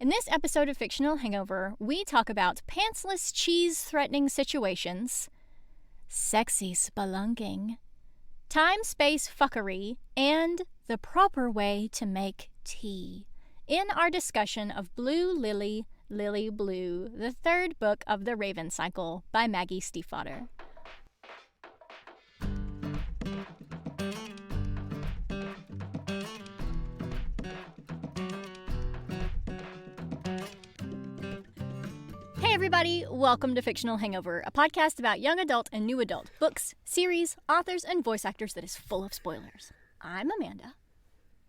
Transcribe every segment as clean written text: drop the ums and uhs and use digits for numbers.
In this episode of Fictional Hangover, we talk about pantsless cheese-threatening situations, sexy spelunking, time-space fuckery, and the proper way to make tea in our discussion of Blue Lily, Lily Blue, the third book of the Raven Cycle by Maggie Stiefvater. Hey everybody, welcome to Fictional Hangover, a podcast about young adult and new adult books, series, authors, and voice actors that is full of spoilers. I'm Amanda.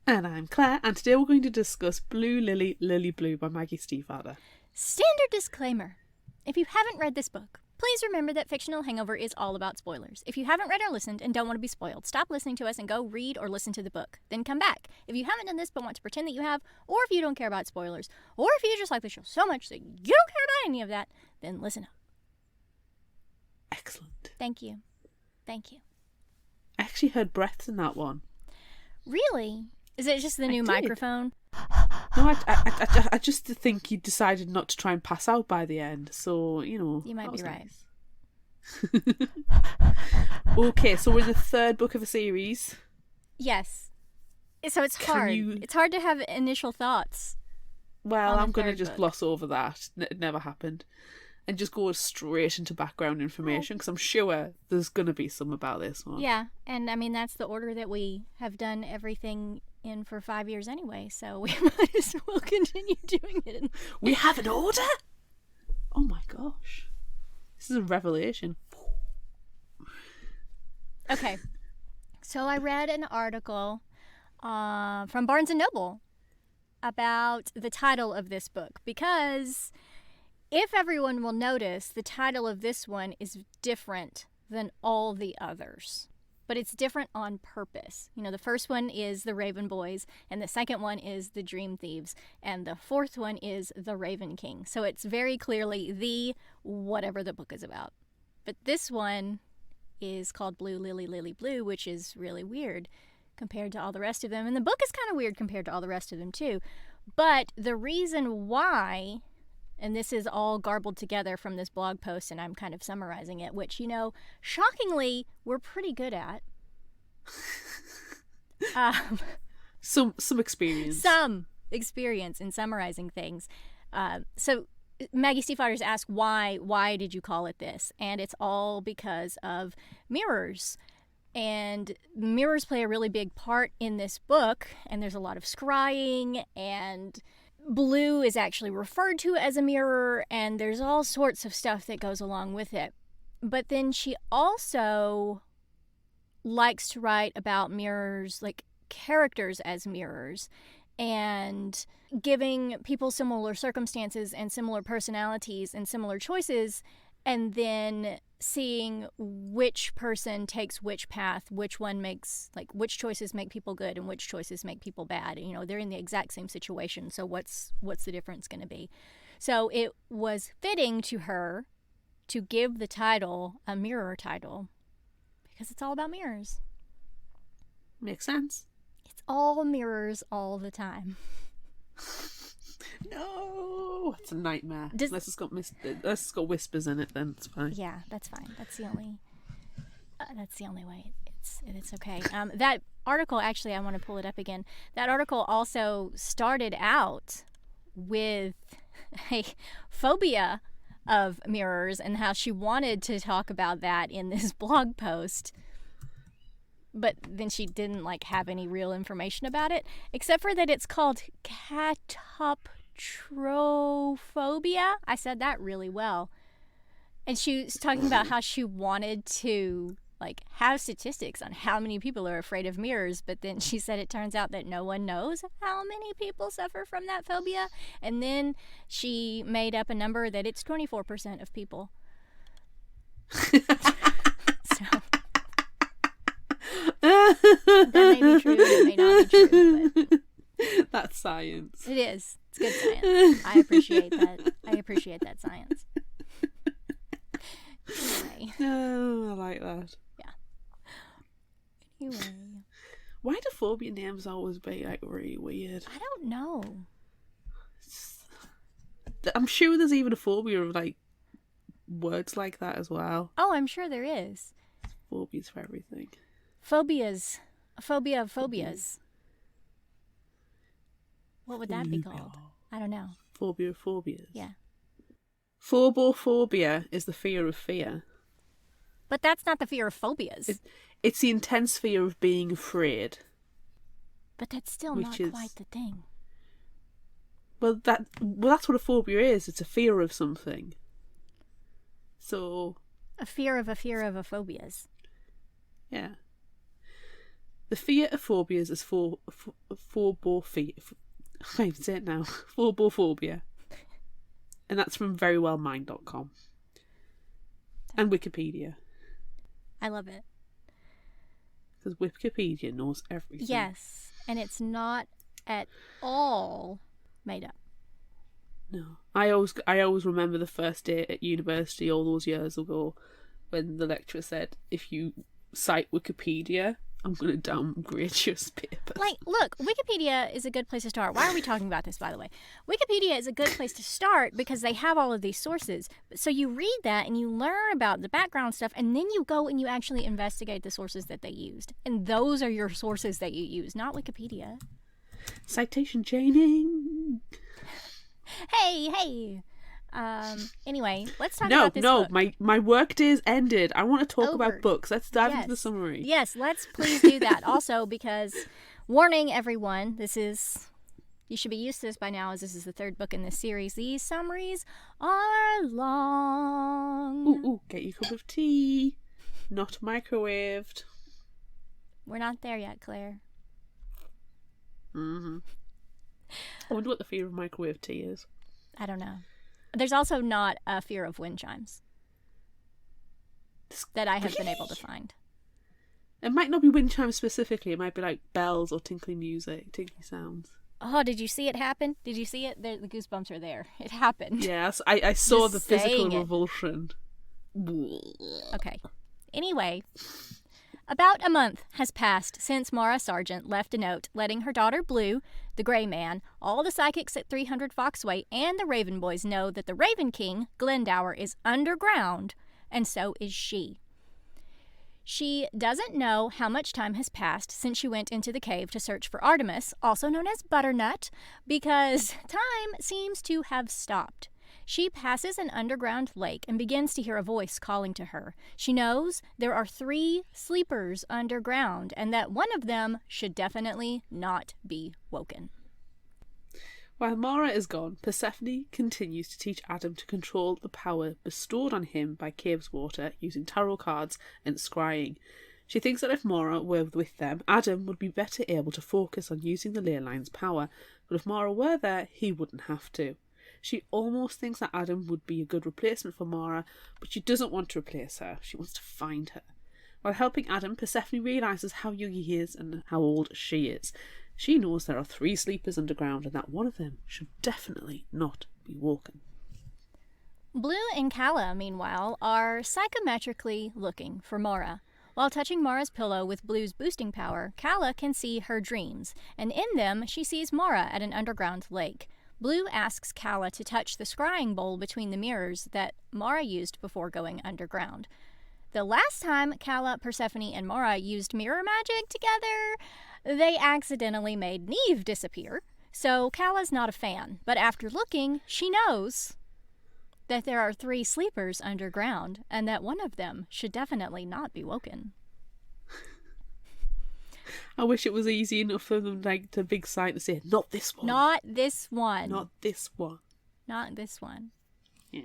And I'm Claire, and today we're going to discuss Blue Lily, Lily Blue by Maggie Stiefvater. Standard disclaimer. If you haven't read this book, please remember that Fictional Hangover is all about spoilers. If you haven't read or listened and don't want to be spoiled, stop listening to us and go read or listen to the book. Then come back. If you haven't done this but want to pretend that you have, or if you don't care about spoilers, or if you just like the show so much that you don't care about any of that, then listen up. Excellent. Thank you. Thank you. I actually heard breaths in that one. Really? Is it just the new microphone? No, I just think you decided not to try and pass out by the end, so, you know. You might be right. Nice. Okay, so we're in the third book of a series. Yes. So it's hard. It's hard to have initial thoughts. Well, I'm going to just gloss over that. It never happened. And just go straight into background information, because I'm sure there's going to be some about this one. Yeah, and I mean, that's the order that we have done everything in for 5 years anyway, so we might as well continue doing it. We have an order? Oh my gosh. This is a revelation. Okay, so I read an article from Barnes & Noble about the title of this book, because if everyone will notice, the title of this one is different than all the others. But it's different on purpose. You know, the first one is The Raven Boys, and the second one is The Dream Thieves, and the fourth one is The Raven King. So it's very clearly the whatever the book is about. But this one is called Blue Lily, Lily Blue, which is really weird compared to all the rest of them. And the book is kind of weird compared to all the rest of them, too. But the reason why, and this is all garbled together from this blog post, and I'm kind of summarizing it, which, you know, shockingly, we're pretty good at. Some experience. Some experience in summarizing things. So Maggie Stiefvater's asked, why did you call it this? And it's all because of mirrors. And mirrors play a really big part in this book, and there's a lot of scrying, and blue is actually referred to as a mirror, and there's all sorts of stuff that goes along with it. But then she also likes to write about mirrors, like characters as mirrors, and giving people similar circumstances and similar personalities and similar choices, and then seeing which person takes which path, which one makes, like, which choices make people good and which choices make people bad. You know, they're in the exact same situation, so what's the difference going to be? So it was fitting to her to give the title a mirror title, because it's all about mirrors. Makes sense. It's all mirrors all the time. No, it's a nightmare. Unless it's got whispers in it, then it's fine. Yeah, that's fine. That's the only way. It's okay. That article, actually, I want to pull it up again. That article also started out with a phobia of mirrors and how she wanted to talk about that in this blog post. But then she didn't have any real information about it, except for that it's called catoptrophobia. I said that really well. And she was talking about how she wanted to have statistics on how many people are afraid of mirrors, but then she said it turns out that no one knows how many people suffer from that phobia. And then she made up a number that it's 24% of people. So that may be true, it may not be true, but that's science. It is. It's good science. I appreciate that. I appreciate that science. Anyway. Oh, I like that. Yeah. Anyway. Why do phobia names always be really weird? I don't know. I'm sure there's even a phobia of like words like that as well. Oh, I'm sure there is. Phobias for everything. Phobias. A phobia of phobias. What would that be called? I don't know. Phobia of phobias. Yeah. Phobophobia is the fear of fear. But that's not the fear of phobias. It's the intense fear of being afraid. But that's still not quite the thing. Well, that's what a phobia is. It's a fear of something. So... A fear of a phobias. Yeah. The fear of phobias is phobophobia. I can't even say it now. Phobophobia. And that's from verywellmind.com. And Wikipedia. I love it. Because Wikipedia knows everything. Yes. And it's not at all made up. No. I always remember the first day at university all those years ago when the lecturer said, if you cite Wikipedia, I'm going to downgrade your paper. Like, look, Wikipedia is a good place to start. Why are we talking about this, by the way? Wikipedia is a good place to start because they have all of these sources. So you read that and you learn about the background stuff, and then you go and you actually investigate the sources that they used. And those are your sources that you use, not Wikipedia. Citation chaining. Hey. Anyway, let's talk about this book. My work day's ended. I want to talk about books. Let's dive into the summary. Yes, let's please do that. Also, because, warning everyone, you should be used to this by now, as this is the third book in this series. These summaries are long. Ooh, get your cup of tea. Not microwaved. We're not there yet, Claire. Mm-hmm. I wonder what the fear of microwave tea is. I don't know. There's also not a fear of wind chimes that I have been able to find. It might not be wind chimes specifically. It might be like bells or tinkly music, tinkly sounds. Oh, did you see it happen? Did you see it? The goosebumps are there. It happened. Yes, I saw the physical revulsion. Okay. Anyway, about a month has passed since Mara Sargent left a note letting her daughter Blue, the Grey Man, all the psychics at 300 Foxway, and the Raven Boys know that the Raven King, Glendower, is underground, and so is she. She doesn't know how much time has passed since she went into the cave to search for Artemis, also known as Butternut, because time seems to have stopped. She passes an underground lake and begins to hear a voice calling to her. She knows there are 3 sleepers underground and that one of them should definitely not be woken. While Mara is gone, Persephone continues to teach Adam to control the power bestowed on him by Caveswater using tarot cards and scrying. She thinks that if Mara were with them, Adam would be better able to focus on using the ley line's power, but if Mara were there, he wouldn't have to. She almost thinks that Adam would be a good replacement for Mara, but she doesn't want to replace her. She wants to find her. While helping Adam, Persephone realises how young he is and how old she is. She knows there are 3 sleepers underground and that one of them should definitely not be woken. Blue and Kala, meanwhile, are psychometrically looking for Mara. While touching Mara's pillow with Blue's boosting power, Kala can see her dreams, and in them she sees Mara at an underground lake. Blue asks Kala to touch the scrying bowl between the mirrors that Mara used before going underground. The last time Kala, Persephone, and Mara used mirror magic together, they accidentally made Neve disappear, so Kala's not a fan. But after looking, she knows that there are 3 sleepers underground and that one of them should definitely not be woken. I wish it was easy enough for them to big sight to say, not this one. Not this one. Not this one. Not this one. Yeah.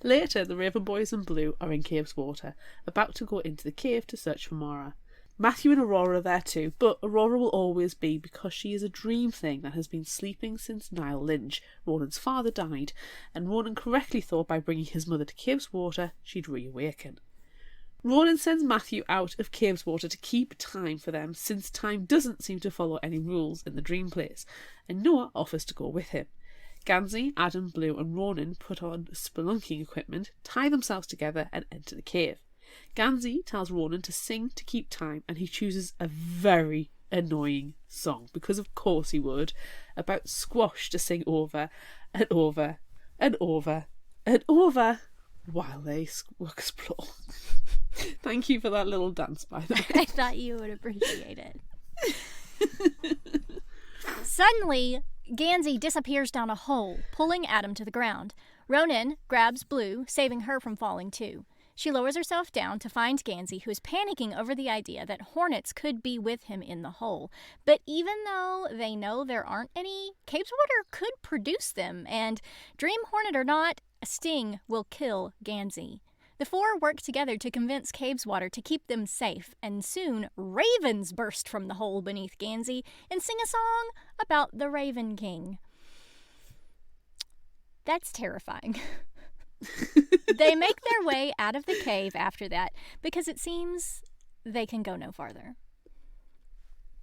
Later, the Raven Boys and Blue are in Caveswater, about to go into the cave to search for Mara. Matthew and Aurora are there too, but Aurora will always be because she is a dream thing that has been sleeping since Niall Lynch, Ronan's father, died, and Ronan correctly thought by bringing his mother to Caveswater she'd reawaken. Ronan sends Matthew out of Caveswater to keep time for them, since time doesn't seem to follow any rules in the dream place, and Noah offers to go with him. Gansey, Adam, Blue and Ronan put on spelunking equipment, tie themselves together and enter the cave. Gansey tells Ronan to sing to keep time, and he chooses a very, annoying song, because of course he would, about squash to sing over and over and over and over while they explore. Thank you for that little dance, by the way. I thought you would appreciate it. Suddenly, Gansey disappears down a hole, pulling Adam to the ground. Ronan grabs Blue, saving her from falling too. She lowers herself down to find Gansey, who is panicking over the idea that hornets could be with him in the hole. But even though they know there aren't any, Cabeswater could produce them, and dream hornet or not, a sting will kill Gansey. The four work together to convince Cabeswater to keep them safe, and soon ravens burst from the hole beneath Gansey and sing a song about the Raven King. That's terrifying. They make their way out of the cave after that because it seems they can go no farther.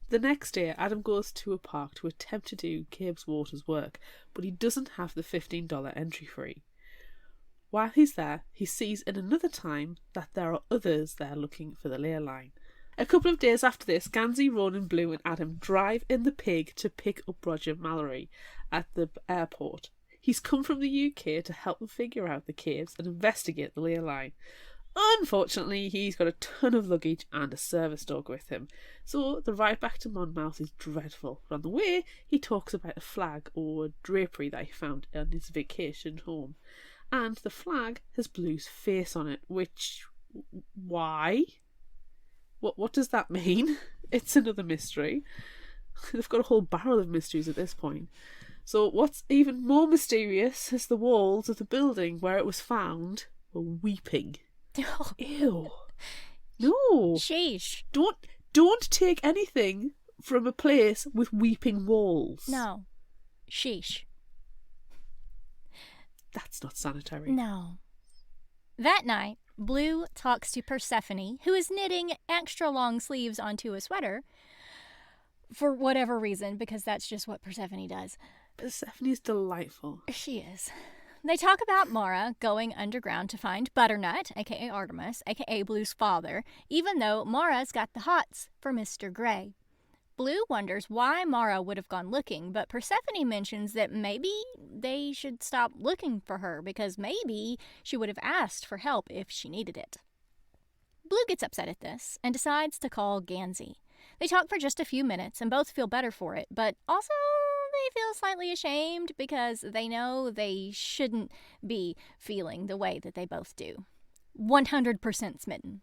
The next day, Adam goes to a park to attempt to do Cabeswater's work, but he doesn't have the $15 entry fee. While he's there, he sees in another time that there are others there looking for the ley line. A couple of days after this, Gansey, Ronan, Blue and Adam drive in the pig to pick up Roger Mallory at the airport. He's come from the UK to help them figure out the caves and investigate the ley line. Unfortunately, he's got a ton of luggage and a service dog with him, so the ride back to Monmouth is dreadful. But on the way, he talks about a flag or drapery that he found on his vacation home. And the flag has Blue's face on it, which... why? What does that mean? It's another mystery. They've got a whole barrel of mysteries at this point. So what's even more mysterious is the walls of the building where it was found were weeping. Oh. Ew. No. Sheesh. Don't take anything from a place with weeping walls. No. Sheesh. That's not sanitary. No. That night, Blue talks to Persephone, who is knitting extra long sleeves onto a sweater for whatever reason, because that's just what Persephone does. Persephone's delightful. She is. They talk about Mara going underground to find Butternut, aka Artemis, aka Blue's father, even though Mara's got the hots for Mr. Grey. Blue wonders why Mara would have gone looking, but Persephone mentions that maybe they should stop looking for her because maybe she would have asked for help if she needed it. Blue gets upset at this and decides to call Gansey. They talk for just a few minutes and both feel better for it, but also they feel slightly ashamed because they know they shouldn't be feeling the way that they both do. 100% smitten.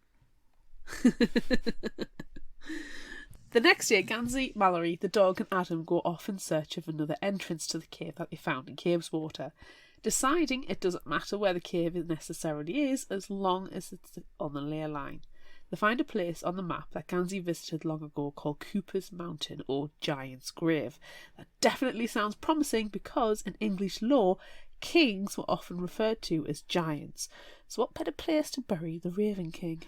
The next year, Gansey, Mallory, the dog and Adam go off in search of another entrance to the cave that they found in Cabeswater, deciding it doesn't matter where the cave necessarily is as long as it's on the ley line. They find a place on the map that Gansey visited long ago called Cooper's Mountain or Giant's Grave. That definitely sounds promising because in English lore, kings were often referred to as giants. So what better place to bury the Raven King?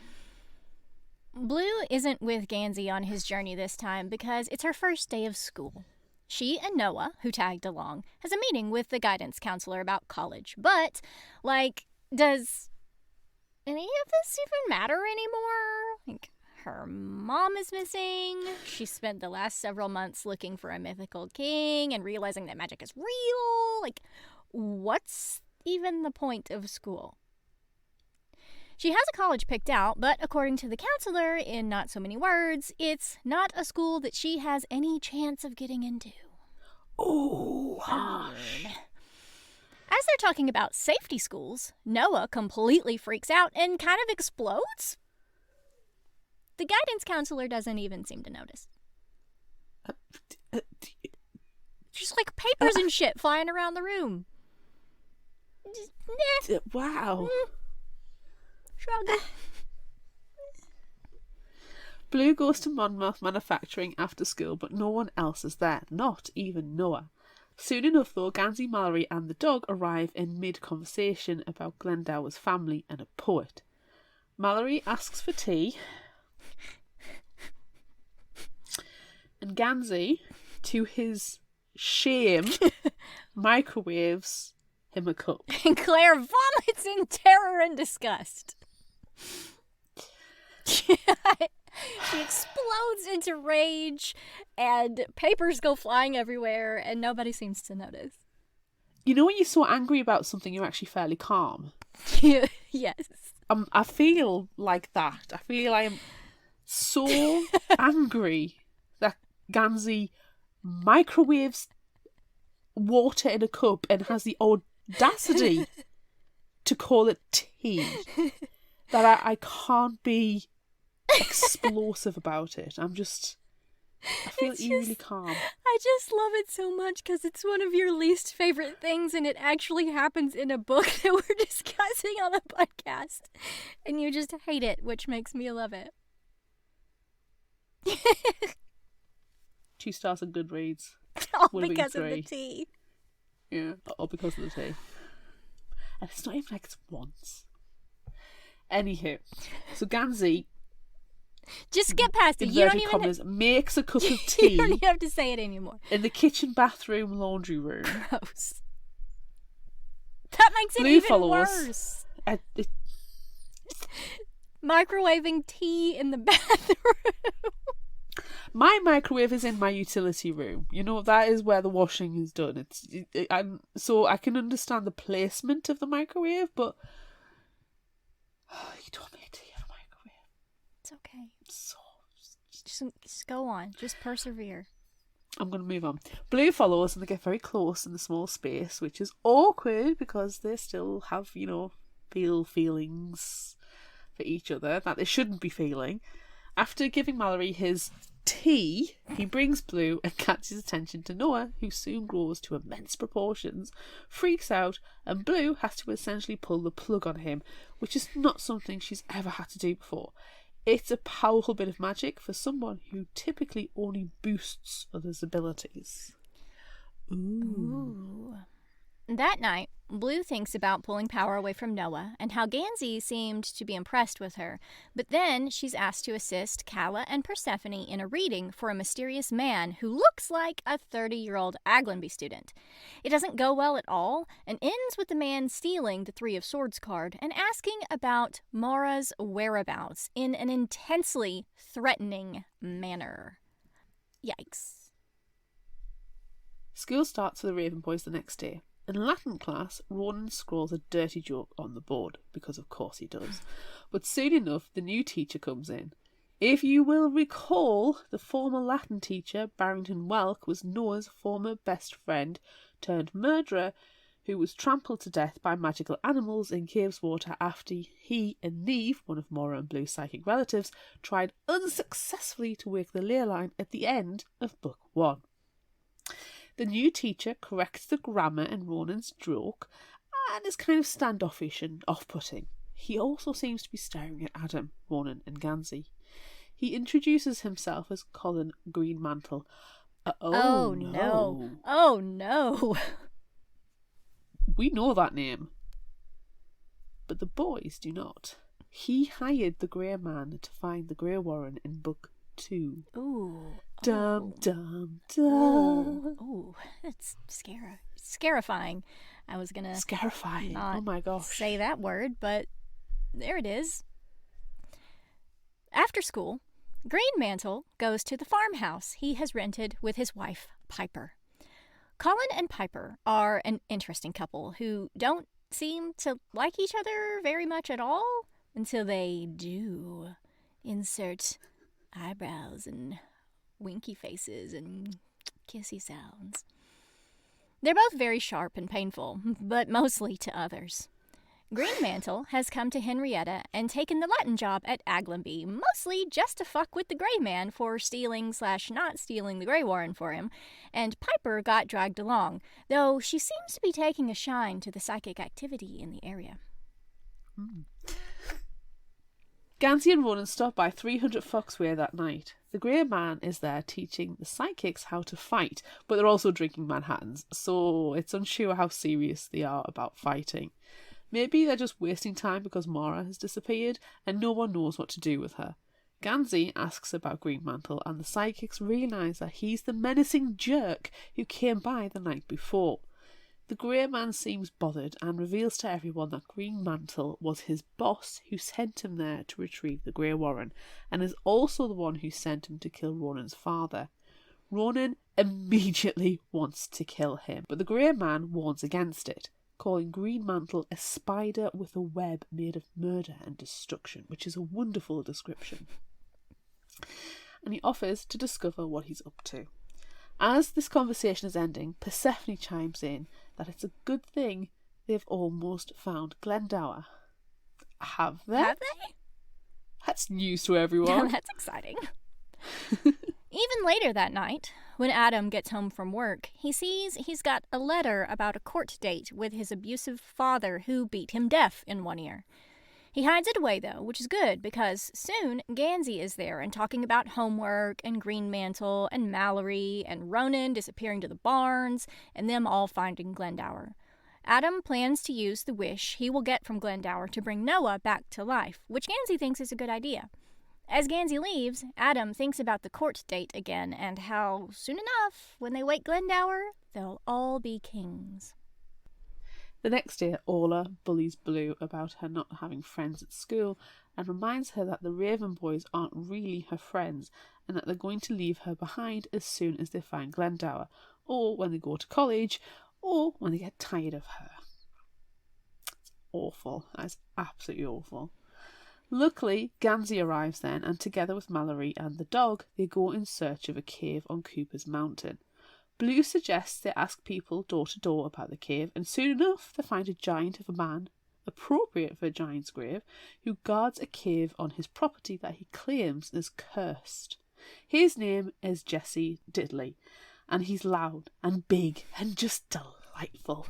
Blue isn't with Gansey on his journey this time because it's her first day of school. She and Noah, who tagged along, has a meeting with the guidance counselor about college. But, does any of this even matter anymore? Her mom is missing. She spent the last several months looking for a mythical king and realizing that magic is real. What's even the point of school? She has a college picked out, but according to the counselor, in not so many words, it's not a school that she has any chance of getting into. Oh, harsh. As they're talking about safety schools, Noah completely freaks out and kind of explodes. The guidance counselor doesn't even seem to notice. Just papers and shit flying around the room. Wow. Shrug. Blue goes to Monmouth Manufacturing after school, but no one else is there, not even Noah. Soon enough, though, Gansey, Mallory and the dog arrive in mid-conversation about Glendower's family and a poet. Mallory asks for tea, and Gansey, to his shame, microwaves him a cup. And Claire vomits in terror and disgust. She explodes into rage, and papers go flying everywhere, and nobody seems to notice. You know when you're so angry about something, you're actually fairly calm? Yes. I feel like that. I feel I am so angry that Gansey microwaves water in a cup and has the audacity to call it tea. That I can't be explosive about it. I feel eerily calm. I just love it so much because it's one of your least favorite things, and it actually happens in a book that we're discussing on a podcast. And you just hate it, which makes me love it. 2 stars on Goodreads. All because of the tea. Yeah, all because of the tea. And it's not even like it's once. Anywho, so Gansey, just get past it. You don't even makes a cup of tea. You don't even have to say it anymore. In the kitchen, bathroom, laundry room. Gross. That makes it even worse. Microwaving tea in the bathroom. My microwave is in my utility room. You know, that is where the washing is done. So I can understand the placement of the microwave, but you don't make tea in a microwave. It's okay. Just go on. Just persevere. I'm going to move on. Blue follows and they get very close in the small space, which is awkward because they still have, feelings for each other that they shouldn't be feeling. After giving Mallory his tea, he brings Blue and catches attention to Noah, who soon grows to immense proportions, freaks out, and Blue has to essentially pull the plug on him, which is not something she's ever had to do before. It's a powerful bit of magic for someone who typically only boosts others' abilities. Ooh. That night, Blue thinks about pulling power away from Noah and how Gansey seemed to be impressed with her, but then she's asked to assist Calla and Persephone in a reading for a mysterious man who looks like a 30-year-old Aglenby student. It doesn't go well at all and ends with the man stealing the 3 of Swords card and asking about Mara's whereabouts in an intensely threatening manner. Yikes. School starts for the Raven Boys the next day. In Latin class, Ronan scrawls a dirty joke on the board, because of course he does. But soon enough, the new teacher comes in. If you will recall, the former Latin teacher, Barrington Welk, was Noah's former best friend turned murderer, who was trampled to death by magical animals in Caveswater after he and Neve, one of Mora and Blue's psychic relatives, tried unsuccessfully to work the ley line at the end of Book 1. The new teacher corrects the grammar in Ronan's joke and is kind of standoffish and off-putting. He also seems to be staring at Adam, Ronan and Gansey. He introduces himself as Colin Greenmantle. Oh no. Oh no. We know that name. But the boys do not. He hired the Grey Man to find the Grey Warren in Book 2. Ooh. Dum, dum, dum. Ooh, that's scarifying. I was going to Scarifying. Oh my gosh. Say that word, but there it is. After school, Greenmantle goes to the farmhouse he has rented with his wife, Piper. Colin and Piper are an interesting couple who don't seem to like each other very much at all until they do. Insert eyebrows and winky faces and kissy sounds. They're both very sharp and painful, but mostly to others. Greenmantle has come to Henrietta and taken the Latin job at Aglenby, mostly just to fuck with the Grey Man for stealing/not stealing the Grey Warren for him, and Piper got dragged along, though she seems to be taking a shine to the psychic activity in the area. Gansey and Ronan stop by 300 Foxway that night. The Grey Man is there teaching the psychics how to fight, but they're also drinking Manhattans, so it's unsure how serious they are about fighting. Maybe they're just wasting time because Mara has disappeared and no one knows what to do with her. Gansey asks about Greenmantle and the psychics realise that he's the menacing jerk who came by the night before. The Grey Man seems bothered and reveals to everyone that Green Mantle was his boss who sent him there to retrieve the Grey Warren, and is also the one who sent him to kill Ronan's father. Ronan immediately wants to kill him, but the Grey Man warns against it, calling Green Mantle a spider with a web made of murder and destruction, which is a wonderful description. And he offers to discover what he's up to. As this conversation is ending, Persephone chimes in that it's a good thing they've almost found Glendower. Have they? Have they? That's news to everyone. That's exciting. Even later that night, when Adam gets home from work, he sees he's got a letter about a court date with his abusive father who beat him deaf in one ear. He hides it away, though, which is good, because soon Gansey is there and talking about homework and Greenmantle and Mallory and Ronan disappearing to the barns and them all finding Glendower. Adam plans to use the wish he will get from Glendower to bring Noah back to life, which Gansey thinks is a good idea. As Gansey leaves, Adam thinks about the court date again and how, soon enough, when they wake Glendower, they'll all be kings. The next day, Orla bullies Blue about her not having friends at school and reminds her that the Raven boys aren't really her friends and that they're going to leave her behind as soon as they find Glendower, or when they go to college, or when they get tired of her. It's awful. That is absolutely awful. Luckily, Gansey arrives then, and together with Mallory and the dog, they go in search of a cave on Cooper's Mountain. Blue suggests they ask people door to door about the cave, and soon enough they find a giant of a man, appropriate for a giant's grave, who guards a cave on his property that he claims is cursed. His name is Jesse Diddley, and he's loud and big and just delightful.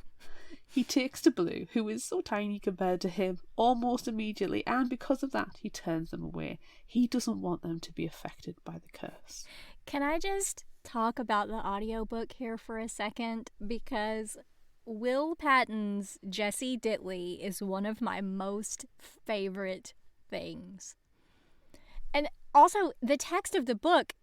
He takes to Blue, who is so tiny compared to him, almost immediately, and because of that he turns them away. He doesn't want them to be affected by the curse. Can I just talk about the audiobook here for a second? Because Will Patton's Jesse Diddley is one of my most favorite things. And also, the text of the book,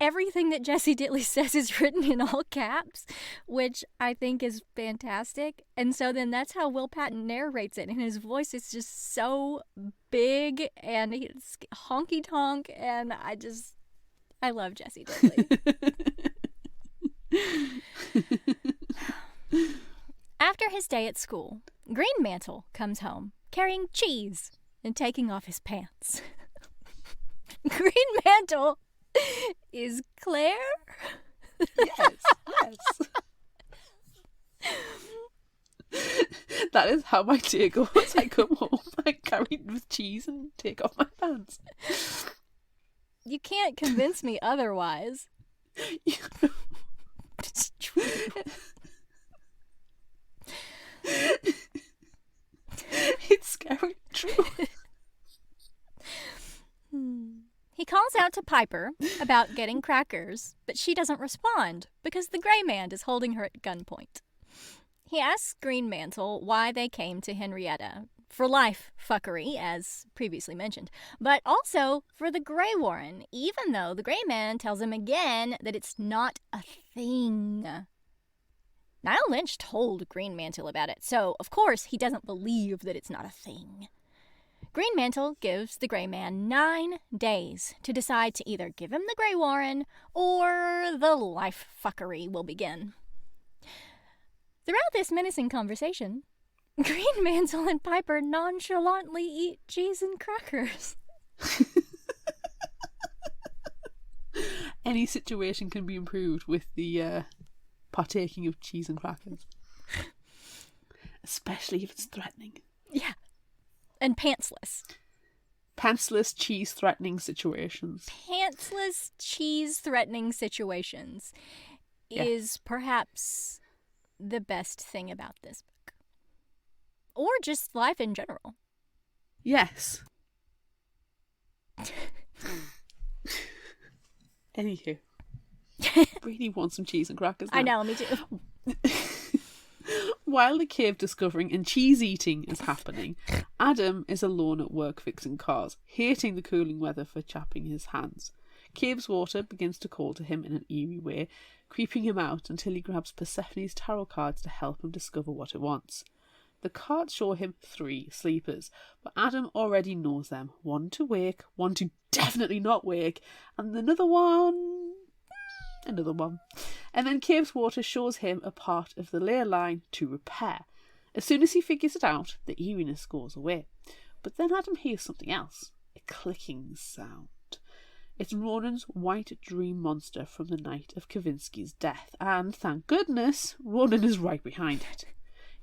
everything that Jesse Diddley says is written in all caps, which I think is fantastic. And so then that's how Will Patton narrates it. And his voice is just so big and it's honky-tonk. And I love Jesse Diddley. After his day at school, Greenmantle comes home carrying cheese and taking off his pants. Greenmantle is Claire? Yes. That is how my day goes. I come home, I carry with cheese and take off my pants. You can't convince me otherwise. It's true. It's scary true. He calls out to Piper about getting crackers, but she doesn't respond because the Grey Man is holding her at gunpoint. He asks Greenmantle why they came to Henrietta. For life fuckery, as previously mentioned, but also for the Grey Warren, even though the Grey Man tells him again that it's not a thing. Niall Lynch told Greenmantle about it, so of course he doesn't believe that it's not a thing. Greenmantle gives the Grey Man 9 days to decide to either give him the Grey Warren or the life fuckery will begin. Throughout this menacing conversation, Greenmantle and Piper nonchalantly eat cheese and crackers. Any situation can be improved with the partaking of cheese and crackers. Especially if it's threatening. Yeah. And pantsless. Pantsless cheese-threatening situations. Pantsless cheese-threatening situations is perhaps the best thing about this book. Or just life in general. Yes. Anywho. Really want some cheese and crackers now. I know, me too. While the cave discovering and cheese eating is happening, Adam is alone at work fixing cars, hating the cooling weather for chapping his hands. Cave's begins to call to him in an eerie way, creeping him out until he grabs Persephone's tarot cards to help him discover what it wants. The cards show him 3 sleepers, but Adam already knows them. One to wake, one to definitely not wake, and another one. And then Cave's shows him a part of the ley line to repair. As soon as he figures it out, the eeriness goes away. But then Adam hears something else, a clicking sound. It's Ronan's white dream monster from the night of Kavinsky's death, and thank goodness, Ronan is right behind it.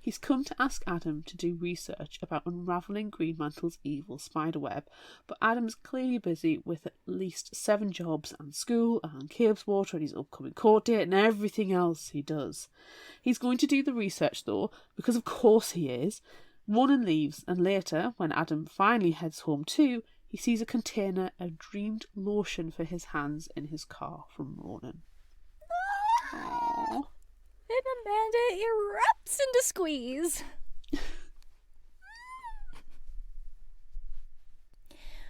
He's come to ask Adam to do research about unravelling Greenmantle's evil spiderweb, but Adam's clearly busy with at least 7 jobs and school and Cave's and his upcoming court date and everything else he does. He's going to do the research though, because of course he is. Ronan leaves, and later, when Adam finally heads home too, he sees a container of dreamed lotion for his hands in his car from Ronan. Aww. And Amanda erupts into squeeze.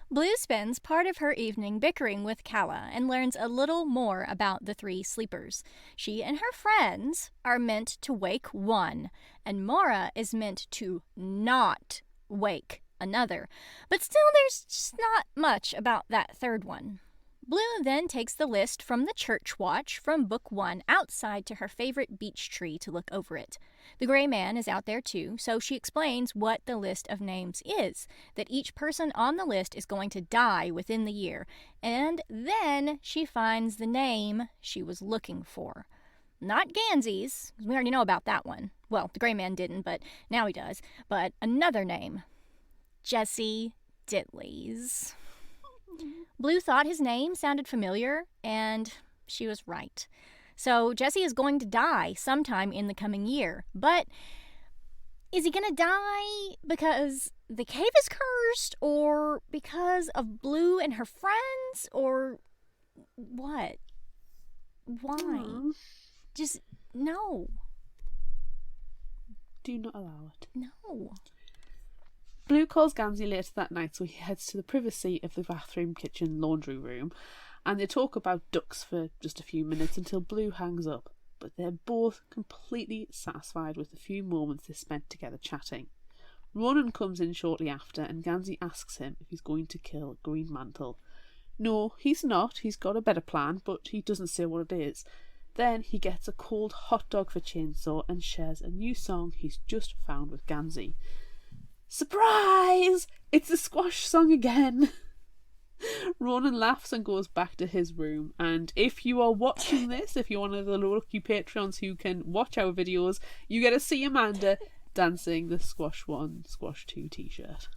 Blue spends part of her evening bickering with Calla and learns a little more about the 3 sleepers. She and her friends are meant to wake one, and Mara is meant to not wake another. But still, there's just not much about that 3rd one. Blue then takes the list from the Church Watch from Book 1 outside to her favorite beech tree to look over it. The Grey Man is out there too, so she explains what the list of names is, that each person on the list is going to die within the year, and then she finds the name she was looking for. Not Gansy's, because we already know about that one. Well, the Grey Man didn't, but now he does. But another name. Jesse Ditley's. Blue thought his name sounded familiar, and she was right. So Jesse is going to die sometime in the coming year. But is he going to die because the cave is cursed, or because of Blue and her friends, or what? Why? Just no. Do not allow it. No. Blue calls Gansey later that night, so he heads to the privacy of the bathroom, kitchen, laundry room, and they talk about ducks for just a few minutes until Blue hangs up, but they're both completely satisfied with the few moments they spent together chatting. Ronan comes in shortly after, and Gansey asks him if he's going to kill Greenmantle. No, he's not. He's got a better plan, but he doesn't say what it is. Then he gets a cold hot dog for Chainsaw and shares a new song he's just found with Gansey. Surprise! It's the squash song again! Ronan laughs and goes back to his room, and if you are watching this, if you're one of the lucky Patreons who can watch our videos, you get to see Amanda dancing the Squash 1, Squash 2 t-shirt.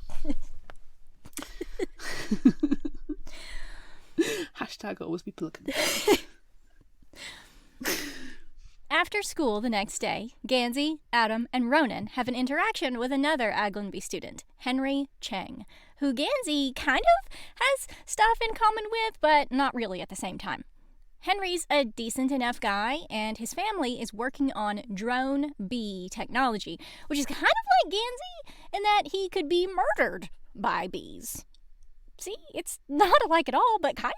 Hashtag always be plugging. After school the next day, Gansey, Adam, and Ronan have an interaction with another Aglenby student, Henry Cheng, who Gansey kind of has stuff in common with, but not really at the same time. Henry's a decent enough guy, and his family is working on drone bee technology, which is kind of like Gansey in that he could be murdered by bees. See, it's not alike at all, but kind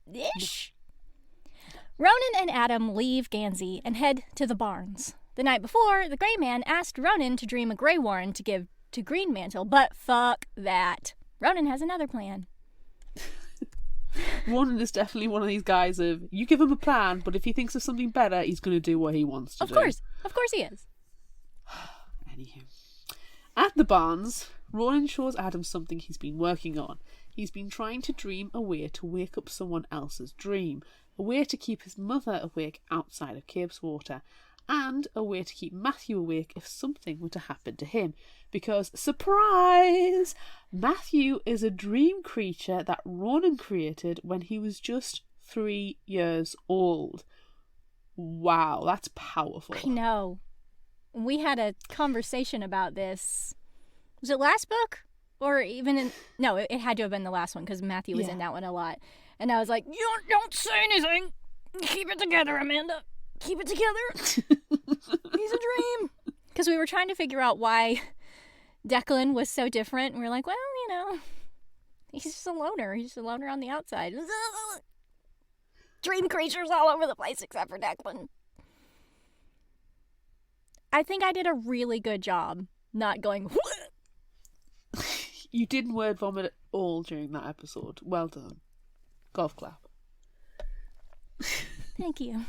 of. Ish. Ronan and Adam leave Gansey and head to the barns. The night before, the Grey Man asked Ronan to dream a Grey Warren to give to Greenmantle, but fuck that. Ronan has another plan. Ronan is definitely one of these guys of, you give him a plan, but if he thinks of something better, he's going to do what he wants to do. Of course he is. Anywho. At the barns, Ronan shows Adam something he's been working on. He's been trying to dream a way to wake up someone else's dream, a way to keep his mother awake outside of Cave's and a way to keep Matthew awake if something were to happen to him. Because, surprise! Matthew is a dream creature that Ronan created when he was just 3 years old. Wow, that's powerful. I know. We had a conversation about this. Was it last book? Or even in... No, it had to have been the last one because Matthew was in that one a lot. And I was like, you don't say anything. Keep it together, Amanda. Keep it together. He's a dream. Because we were trying to figure out why Declan was so different. And we were like, well, He's just a loner. He's just a loner on the outside. Dream creatures all over the place except for Declan. I think I did a really good job not going... You didn't word vomit at all during that episode. Well done. Golf clap. Thank you.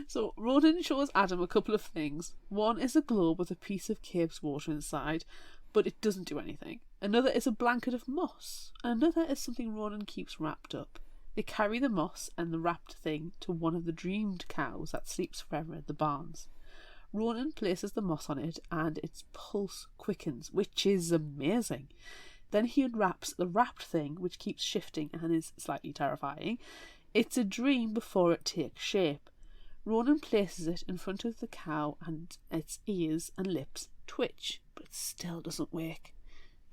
So Ronan shows Adam a couple of things. One is a globe with a piece of cave's water inside, but it doesn't do anything. Another is a blanket of moss. Another is something Ronan keeps wrapped up. They carry the moss and the wrapped thing to one of the dreamed cows that sleeps forever in the barns. Ronan places the moss on it and its pulse quickens, which is amazing. Then he unwraps the wrapped thing, which keeps shifting and is slightly terrifying. It's a dream before it takes shape. Ronan places it in front of the cow and its ears and lips twitch, but it still doesn't wake.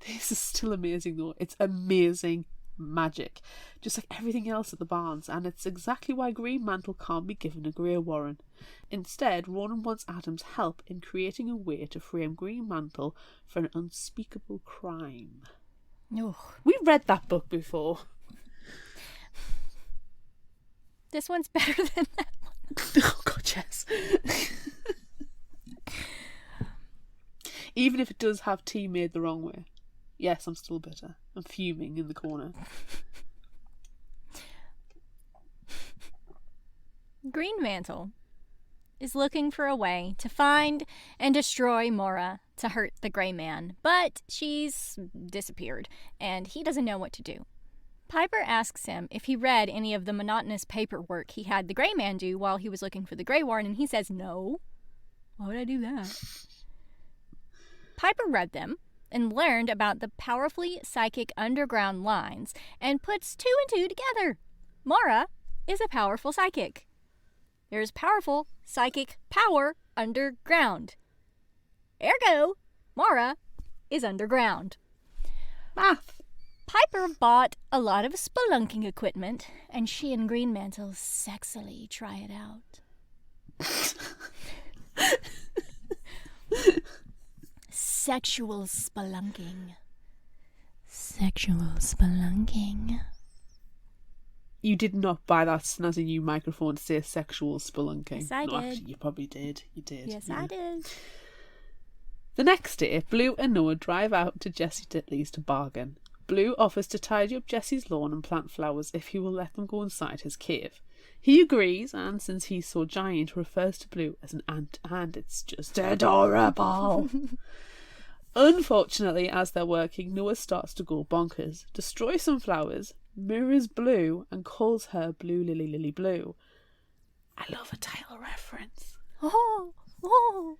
This is still amazing though. It's amazing magic, just like everything else at the barns, and it's exactly why Green Mantle can't be given a Grey Warren. Instead, Ronan wants Adam's help in creating a way to frame Green Mantle for an unspeakable crime. Ugh. We read that book before. This one's better than that one. Oh god, yes. Even if it does have tea made the wrong way. Yes, I'm still bitter. I'm fuming in the corner. Green Mantle is looking for a way to find and destroy Mora to hurt the Grey Man, but she's disappeared, and he doesn't know what to do. Piper asks him if he read any of the monotonous paperwork he had the Grey Man do while he was looking for the Grey Warren, and he says no. Why would I do that? Piper read them and learned about the powerfully psychic underground lines and puts two and two together. Mara is a powerful psychic. There's powerful psychic power underground. Ergo, Mara is underground. Math. Piper bought a lot of spelunking equipment, and she and Green Mantle sexily try it out. Sexual spelunking. Sexual spelunking. You did not buy that snazzy new microphone to say sexual spelunking. Yes, I no, did. Actually, you probably did. You did. Yes, yeah. I did. The next day, Blue and Noah drive out to Jessie Ditley's to bargain. Blue offers to tidy up Jessie's lawn and plant flowers if he will let them go inside his cave. He agrees, and since he's so giant, refers to Blue as an ant, and it's just adorable. Unfortunately, as they're working, Noah starts to go bonkers, destroys some flowers, mirrors Blue, and calls her Blue Lily Lily Blue. I love a title reference. Oh, oh.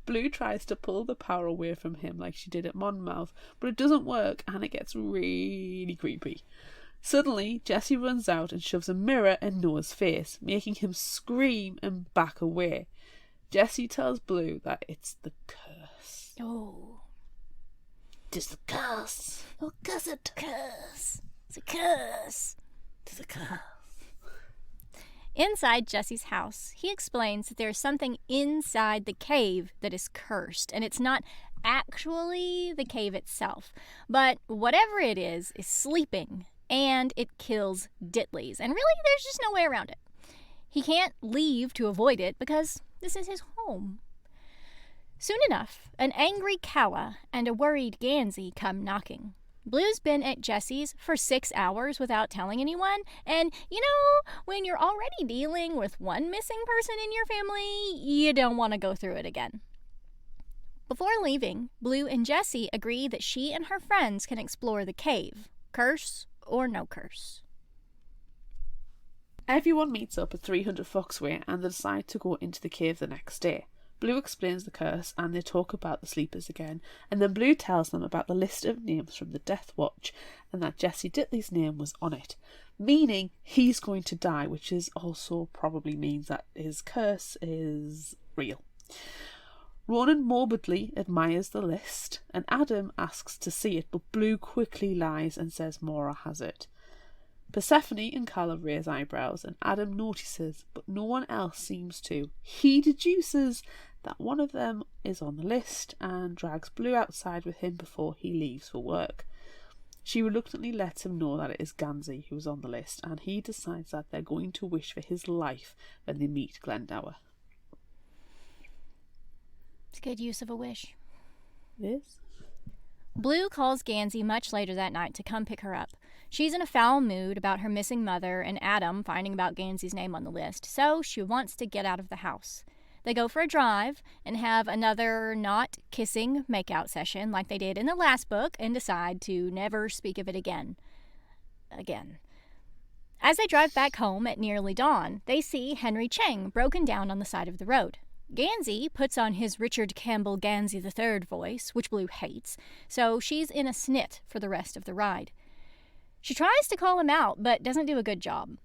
Blue tries to pull the power away from him like she did at Monmouth, but it doesn't work and it gets really creepy. Suddenly, Jessie runs out and shoves a mirror in Noah's face, making him scream and back away. Jessie tells Blue that it's the curse. Oh. It's the curse. Oh, cursed curse. It's a curse. It's the curse. Inside Jesse's house, he explains that there's something inside the cave that is cursed, and it's not actually the cave itself, but whatever it is sleeping, and it kills Ditleys, and really there's just no way around it. He can't leave to avoid it because this is his home. Soon enough, an angry Kawa and a worried Gansey come knocking. Blue's been at Jesse's for 6 hours without telling anyone, and, you know, when you're already dealing with one missing person in your family, you don't want to go through it again. Before leaving, Blue and Jessie agree that she and her friends can explore the cave, curse or no curse. Everyone meets up at 300 Foxway and they decide to go into the cave the next day. Blue explains the curse and they talk about the sleepers again, and then Blue tells them about the list of names from the Death Watch and that Jessie Ditley's name was on it, meaning he's going to die, which is also probably means that his curse is real. Ronan morbidly admires the list and Adam asks to see it, but Blue quickly lies and says Mora has it. Persephone and Calla raise eyebrows, and Adam notices, but no one else seems to. He deduces that one of them is on the list and drags Blue outside with him before he leaves for work. She reluctantly lets him know that it is Gansey who is on the list, and he decides that they're going to wish for his life when they meet Glendower. It's a good use of a wish. It is. Blue calls Gansey much later that night to come pick her up. She's in a foul mood about her missing mother and Adam finding about Gansey's name on the list, so she wants to get out of the house. They go for a drive and have another not kissing makeout session like they did in the last book and decide to never speak of it again. As they drive back home at nearly dawn, they see Henry Chang broken down on the side of the road. Gansey puts on his Richard Campbell Gansey III voice, which Blue hates, so she's in a snit for the rest of the ride. She tries to call him out, but doesn't do a good job.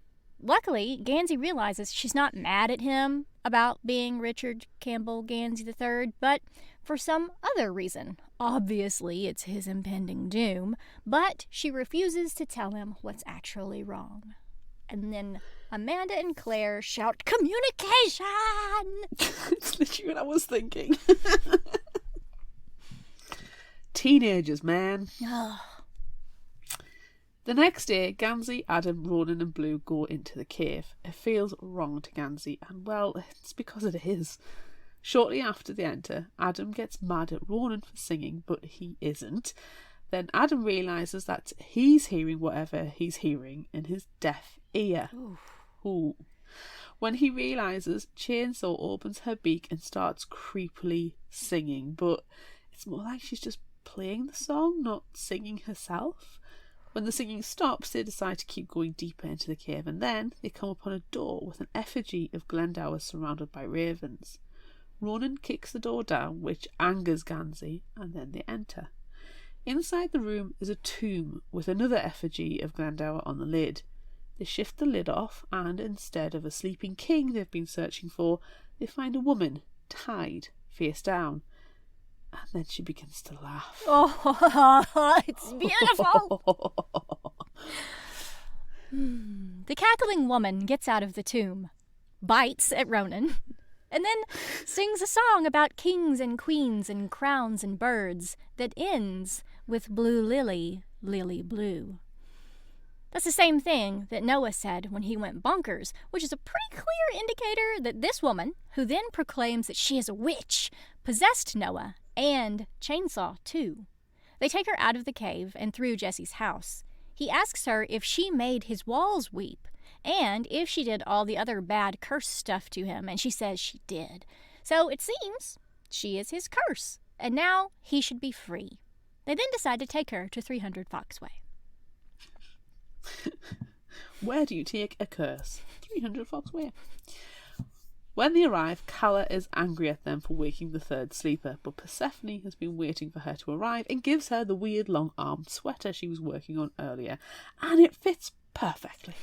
Luckily, Gansey realizes she's not mad at him about being Richard Campbell Gansey III, but for some other reason. Obviously, it's his impending doom, but she refuses to tell him what's actually wrong. And then Amanda and Claire shout, "Communication!" It's literally what I was thinking. Teenagers, man. The next day, Gansey, Adam, Ronan and Blue go into the cave. It feels wrong to Gansey, and well, it's because it is. Shortly after they enter, Adam gets mad at Ronan for singing, but he isn't. Then Adam realises that he's hearing whatever he's hearing in his deaf ear. Ooh. When he realises, Chainsaw opens her beak and starts creepily singing, but it's more like she's just playing the song, not singing herself. When the singing stops, they decide to keep going deeper into the cave, and then they come upon a door with an effigy of Glendower surrounded by ravens. Ronan kicks the door down, which angers Gansey, and then they enter. Inside the room is a tomb with another effigy of Glendower on the lid. They shift the lid off, and instead of a sleeping king they've been searching for, they find a woman tied face down. And then she begins to laugh. Oh, it's beautiful. The cackling woman gets out of the tomb, bites at Ronan, and then sings a song about kings and queens and crowns and birds that ends with "Blue lily, lily blue." That's the same thing that Noah said when he went bonkers, which is a pretty clear indicator that this woman, who then proclaims that she is a witch, possessed Noah and Chainsaw too. They take her out of the cave and through Jesse's house. He asks her if she made his walls weep and if she did all the other bad curse stuff to him, and she says she did. So it seems she is his curse, and now he should be free. They then decide to take her to 300 Foxway. Where do you take a curse? 300 Foxway. When they arrive, Calla is angry at them for waking the third sleeper, but Persephone has been waiting for her to arrive and gives her the weird long-armed sweater she was working on earlier, and it fits perfectly.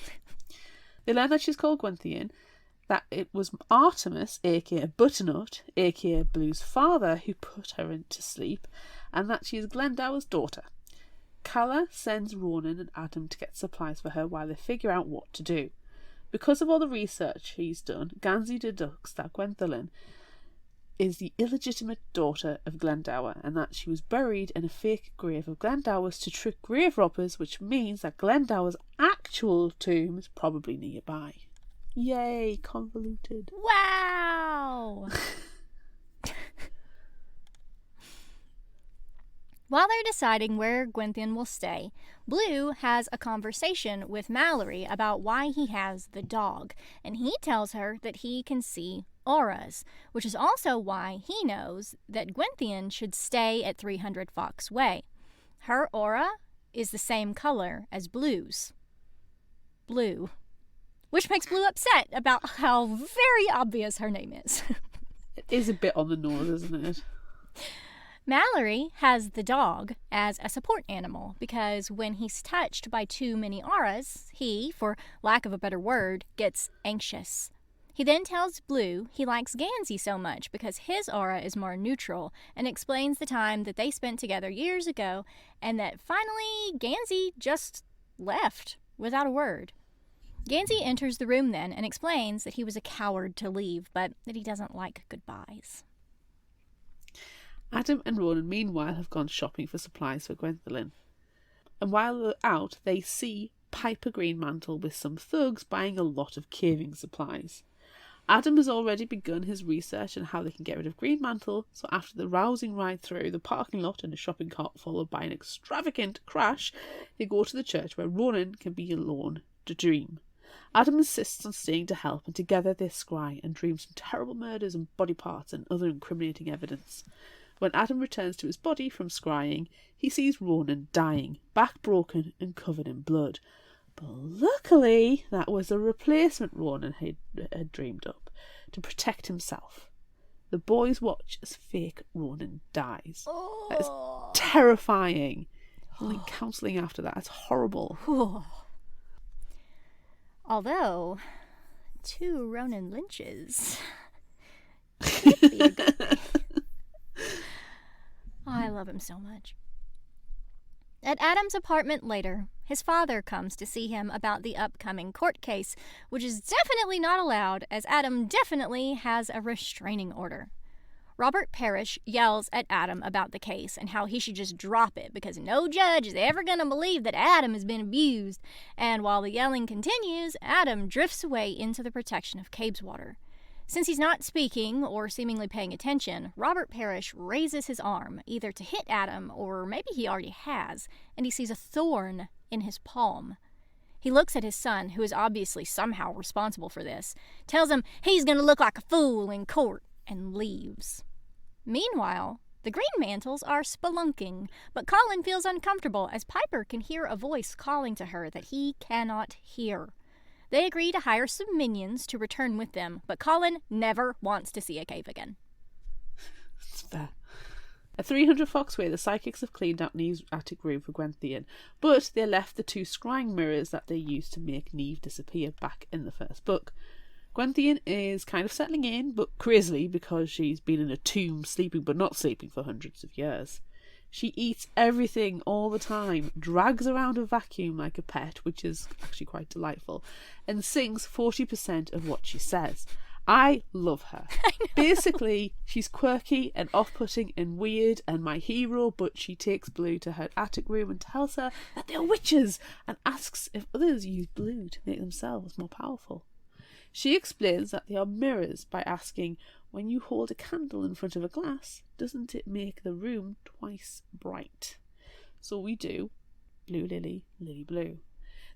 They learn that she's called Gwenthien, that it was Artemis, aka Butternut, aka Blue's father, who put her into sleep, and that she is Glendower's daughter. Calla sends Ronan and Adam to get supplies for her while they figure out what to do. Because of all the research he's done, Gansey deducts that Gwendolen is the illegitimate daughter of Glendower, and that she was buried in a fake grave of Glendower's to trick grave robbers, which means that Glendower's actual tomb is probably nearby. Yay, convoluted. Wow! While they're deciding where Gwenthien will stay, Blue has a conversation with Mallory about why he has the dog, and he tells her that he can see auras, which is also why he knows that Gwenthien should stay at 300 Fox Way. Her aura is the same color as Blue's. Blue. Which makes Blue upset about how very obvious her name is. It is a bit on the nose, isn't it? Mallory has the dog as a support animal because when he's touched by too many auras, he, for lack of a better word, gets anxious. He then tells Blue he likes Gansey so much because his aura is more neutral and explains the time that they spent together years ago and that finally Gansey just left without a word. Gansey enters the room then and explains that he was a coward to leave, but that he doesn't like goodbyes. Adam and Ronan, meanwhile, have gone shopping for supplies for Gwendolen. And while they're out, they see Piper Greenmantle with some thugs buying a lot of caving supplies. Adam has already begun his research on how they can get rid of Greenmantle, so after the rousing ride through the parking lot in a shopping cart followed by an extravagant crash, they go to the church where Ronan can be alone to dream. Adam insists on staying to help, and together they scry and dream some terrible murders and body parts and other incriminating evidence. When Adam returns to his body from scrying, he sees Ronan dying, back broken and covered in blood. But luckily, that was a replacement Ronan had dreamed up to protect himself. The boys watch as fake Ronan dies. Oh. That is terrifying. Like counselling after that, it's horrible. Although, 2 Ronan Lynches could be a good thing. Oh, I love him so much. At Adam's apartment later, his father comes to see him about the upcoming court case, which is definitely not allowed, as Adam definitely has a restraining order. Robert Parrish yells at Adam about the case and how he should just drop it because no judge is ever going to believe that Adam has been abused, and while the yelling continues, Adam drifts away into the protection of Cabeswater. Since he's not speaking or seemingly paying attention, Robert Parrish raises his arm, either to hit Adam or maybe he already has, and he sees a thorn in his palm. He looks at his son, who is obviously somehow responsible for this, tells him he's going to look like a fool in court, and leaves. Meanwhile, the Greenmantles are spelunking, but Colin feels uncomfortable as Piper can hear a voice calling to her that he cannot hear. They agree to hire some minions to return with them, but Colin never wants to see a cave again. It's fair. At 300 Foxway, the psychics have cleaned out Neve's attic room for Gwenthien, but they left the 2 scrying mirrors that they used to make Neve disappear back in the first book. Gwenthien is kind of settling in, but crazily, because she's been in a tomb sleeping but not sleeping for hundreds of years. She eats everything all the time, drags around a vacuum like a pet, which is actually quite delightful, and sings 40% of what she says. I love her. Basically, she's quirky and off-putting and weird and my hero, but she takes Blue to her attic room and tells her that they're witches and asks if others use blue to make themselves more powerful. She explains that they are mirrors by asking, when you hold a candle in front of a glass, doesn't it make the room twice bright? So we do. Blue Lily, Lily Blue.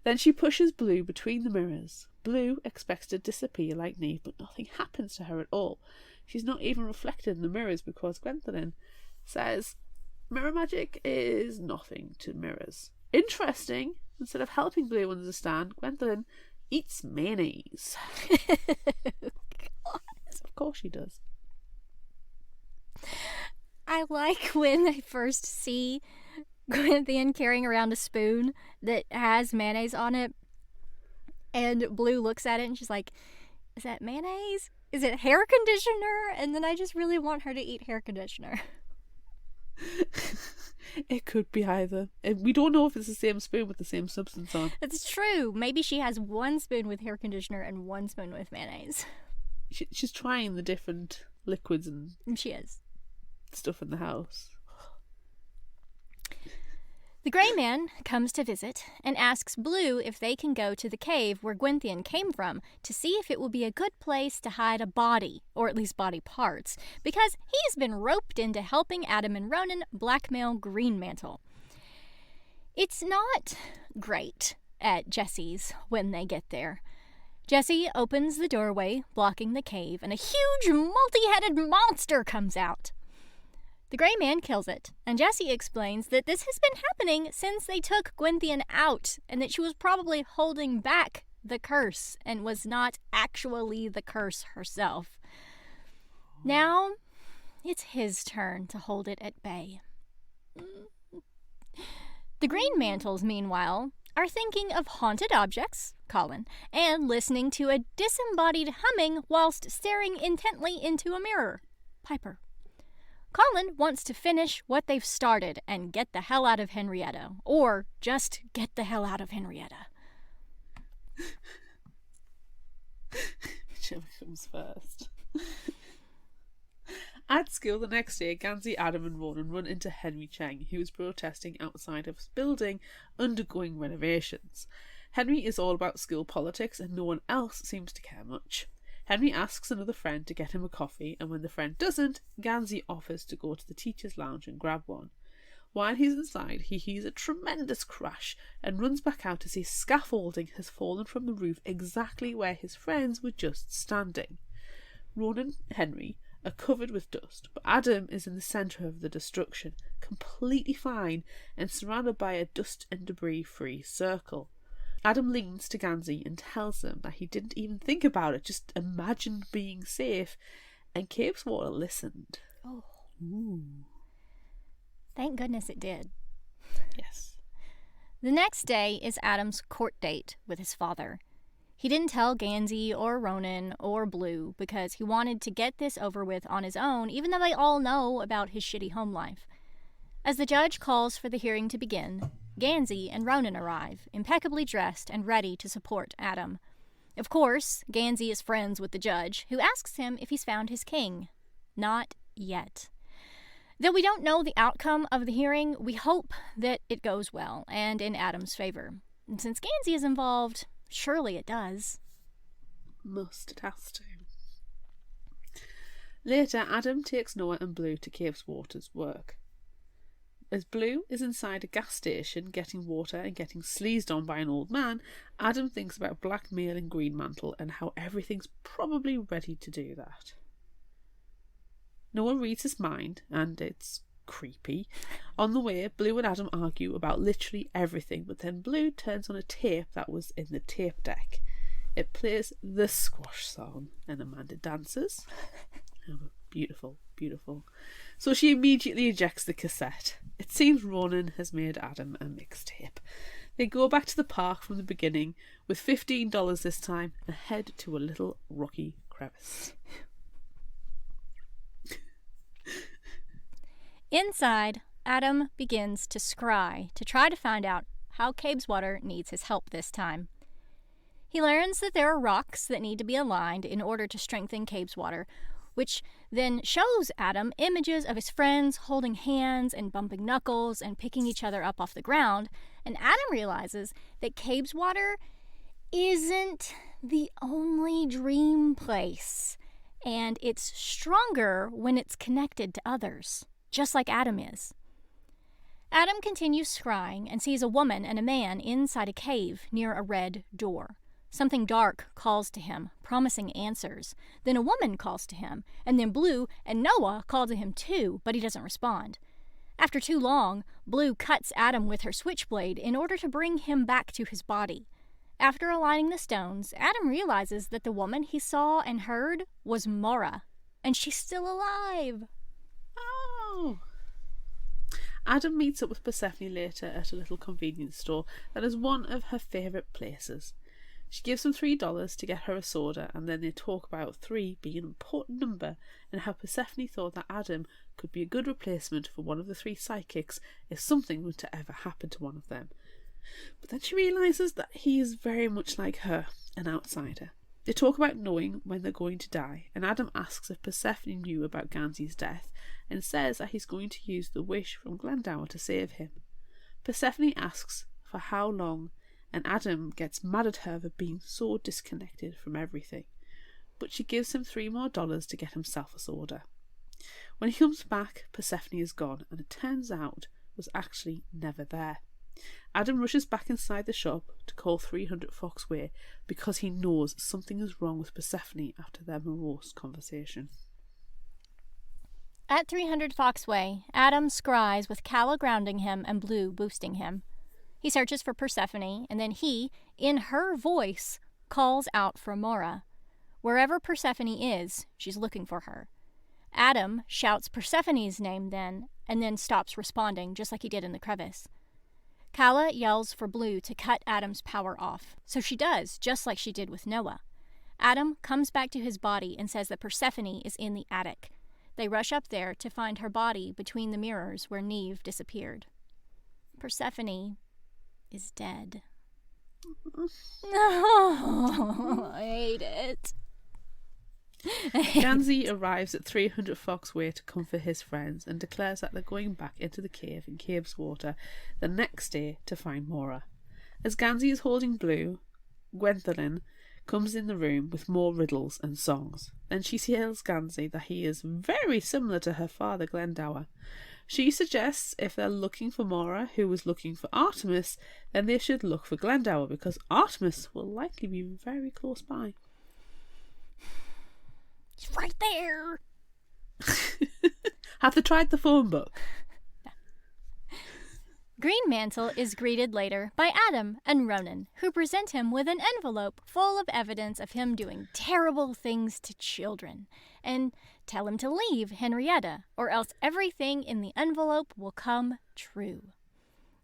Then she pushes Blue between the mirrors. Blue expects to disappear like Neve, but nothing happens to her at all. She's not even reflected in the mirrors because Gwendolen says mirror magic is nothing to mirrors. Interesting. Instead of helping Blue understand, Gwendolen eats mayonnaise. Of course she does. I like when they first see Gwenthien carrying around a spoon that has mayonnaise on it, and Blue looks at it and she's like, is that mayonnaise? Is it hair conditioner? And then I just really want her to eat hair conditioner. It could be either. We don't know if it's the same spoon with the same substance on. That's true. Maybe she has 1 spoon with hair conditioner and 1 spoon with mayonnaise. She's trying the different liquids and She is. stuff in the house. The Grey Man comes to visit and asks Blue if they can go to the cave where Gwenthien came from to see if it will be a good place to hide a body, or at least body parts, because he's been roped into helping Adam and Ronan blackmail Greenmantle. It's not great at Jesse's when they get there. Jesse opens the doorway, blocking the cave, and a huge multi-headed monster comes out. The Grey Man kills it, and Jesse explains that this has been happening since they took Gwenthien out, and that she was probably holding back the curse and was not actually the curse herself. Now, it's his turn to hold it at bay. The Greenmantles, meanwhile, are thinking of haunted objects, Colin, and listening to a disembodied humming whilst staring intently into a mirror, Piper. Colin wants to finish what they've started and get the hell out of Henrietta, or just get the hell out of Henrietta. Whichever comes first. At school the next day, Gansey, Adam and Ronan run into Henry Cheng, who is protesting outside of his building, undergoing renovations. Henry is all about school politics and no one else seems to care much. Henry asks another friend to get him a coffee, and when the friend doesn't, Gansey offers to go to the teacher's lounge and grab one. While he's inside, he hears a tremendous crash and runs back out to see scaffolding has fallen from the roof exactly where his friends were just standing. Ronan and Henry are covered with dust, but Adam is in the centre of the destruction, completely fine and surrounded by a dust and debris-free circle. Adam leans to Gansey and tells him that he didn't even think about it, just imagined being safe, and Capeswater listened. Oh. Ooh. Thank goodness it did. Yes. The next day is Adam's court date with his father. He didn't tell Gansey or Ronan or Blue because he wanted to get this over with on his own, even though they all know about his shitty home life. As the judge calls for the hearing to begin, Gansey and Ronan arrive, impeccably dressed and ready to support Adam. Of course, Gansey is friends with the judge, who asks him if he's found his king. Not yet. Though we don't know the outcome of the hearing, we hope that it goes well and in Adam's favor. And since Gansey is involved, surely it does. It has to. Later, Adam takes Noah and Blue to Capeswater's work. As Blue is inside a gas station getting water and getting sleazed on by an old man, Adam thinks about blackmailing Greenmantle and how everything's probably ready to do that. Noah reads his mind, and it's creepy. On the way, Blue and Adam argue about literally everything, but then Blue turns on a tape that was in the tape deck. It plays the Squash song, and Amanda dances. Oh, beautiful, beautiful. So she immediately ejects the cassette. It seems Ronan has made Adam a mixtape. They go back to the park from the beginning with $15 this time and head to a little rocky crevice. Inside, Adam begins to scry to try to find out how Capeswater needs his help this time. He learns that there are rocks that need to be aligned in order to strengthen Capeswater, which then shows Adam images of his friends holding hands and bumping knuckles and picking each other up off the ground, and Adam realizes that Capeswater isn't the only dream place, and it's stronger when it's connected to others, just like Adam is. Adam continues scrying and sees a woman and a man inside a cave near a red door. Something dark calls to him, promising answers. Then a woman calls to him, and then Blue and Noah call to him too, but he doesn't respond. After too long, Blue cuts Adam with her switchblade in order to bring him back to his body. After aligning the stones, Adam realizes that the woman he saw and heard was Mora, and she's still alive. Oh! Adam meets up with Persephone later at a little convenience store that is one of her favourite places. She gives him $3 to get her a soda, and then they talk about 3 being an important number and how Persephone thought that Adam could be a good replacement for one of the 3 psychics if something were to ever happen to one of them. But then she realises that he is very much like her, an outsider. They talk about knowing when they're going to die, and Adam asks if Persephone knew about Gansey's death and says that he's going to use the wish from Glendower to save him. Persephone asks for how long, and Adam gets mad at her for being so disconnected from everything. But she gives him $3 more to get himself a soda. When he comes back, Persephone is gone, and it turns out was actually never there. Adam rushes back inside the shop to call 300 Fox Way because he knows something is wrong with Persephone after their morose conversation. At 300 Fox Way, Adam scries with Calla grounding him and Blue boosting him. He searches for Persephone, and then he, in her voice, calls out for Mora. Wherever Persephone is, she's looking for her. Adam shouts Persephone's name then, and then stops responding, just like he did in the crevice. Calla yells for Blue to cut Adam's power off, so she does, just like she did with Noah. Adam comes back to his body and says that Persephone is in the attic. They rush up there to find her body between the mirrors where Neve disappeared. Persephone is dead. Oh, I hate it. Gansey arrives at 300 Fox Way to comfort his friends and declares that they're going back into the cave in Cabeswater the next day to find Mora. As Gansey is holding Blue, Gwendolyn comes in the room with more riddles and songs. Then she tells Gansey that he is very similar to her father Glendower. She suggests if they're looking for Mora, who was looking for Artemis, then they should look for Glendower because Artemis will likely be very close by. It's right there. Have they tried the phone book? Greenmantle is greeted later by Adam and Ronan, who present him with an envelope full of evidence of him doing terrible things to children, and tell him to leave Henrietta, or else everything in the envelope will come true.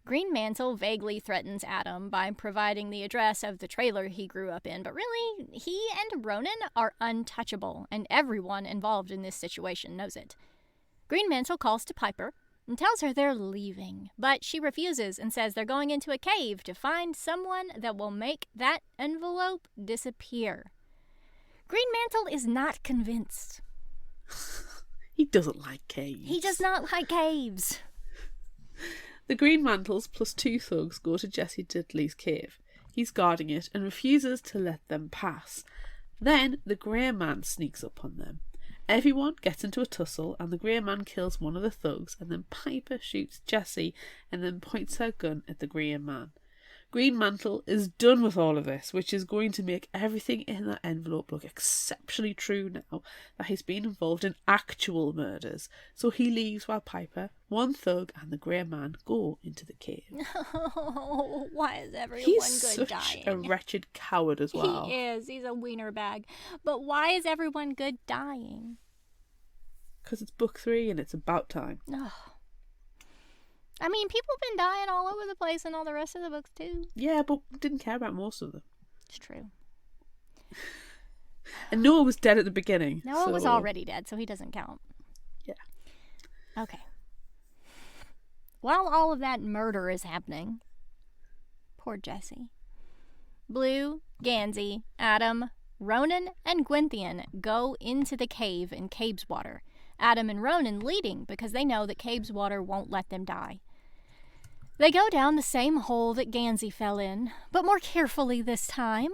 Greenmantle vaguely threatens Adam by providing the address of the trailer he grew up in, but really, he and Ronan are untouchable, and everyone involved in this situation knows it. Greenmantle calls to Piper and tells her they're leaving, but she refuses and says they're going into a cave to find someone that will make that envelope disappear. Greenmantle is not convinced. He doesn't like caves. He does not like caves. The Greenmantles plus 2 thugs go to Jessie Dudley's cave. He's guarding it and refuses to let them pass. Then the Grey Man sneaks up on them. Everyone gets into a tussle and the Grey Man kills one of the thugs, and then Piper shoots Jessie and then points her gun at the Grey Man. Greenmantle is done with all of this, which is going to make everything in that envelope look exceptionally true now that he's been involved in actual murders. So he leaves while Piper, one thug, and the Grey Man go into the cave. Oh, why is everyone He's good such dying? a wretched coward as well. He is. He's a wiener bag. But why is everyone good dying? Because it's book 3 and it's about time. Oh. I mean, people have been dying all over the place in all the rest of the books, too. Yeah, but didn't care about most of them. It's true. And Noah was dead at the beginning. Noah was already dead, so he doesn't count. Yeah. Okay. While all of that murder is happening, poor Jessie, Blue, Gansey, Adam, Ronan, and Gwenthian go into the cave in Cabeswater. Adam and Ronan leading because they know that Cabeswater won't let them die. They go down the same hole that Gansey fell in, but more carefully this time,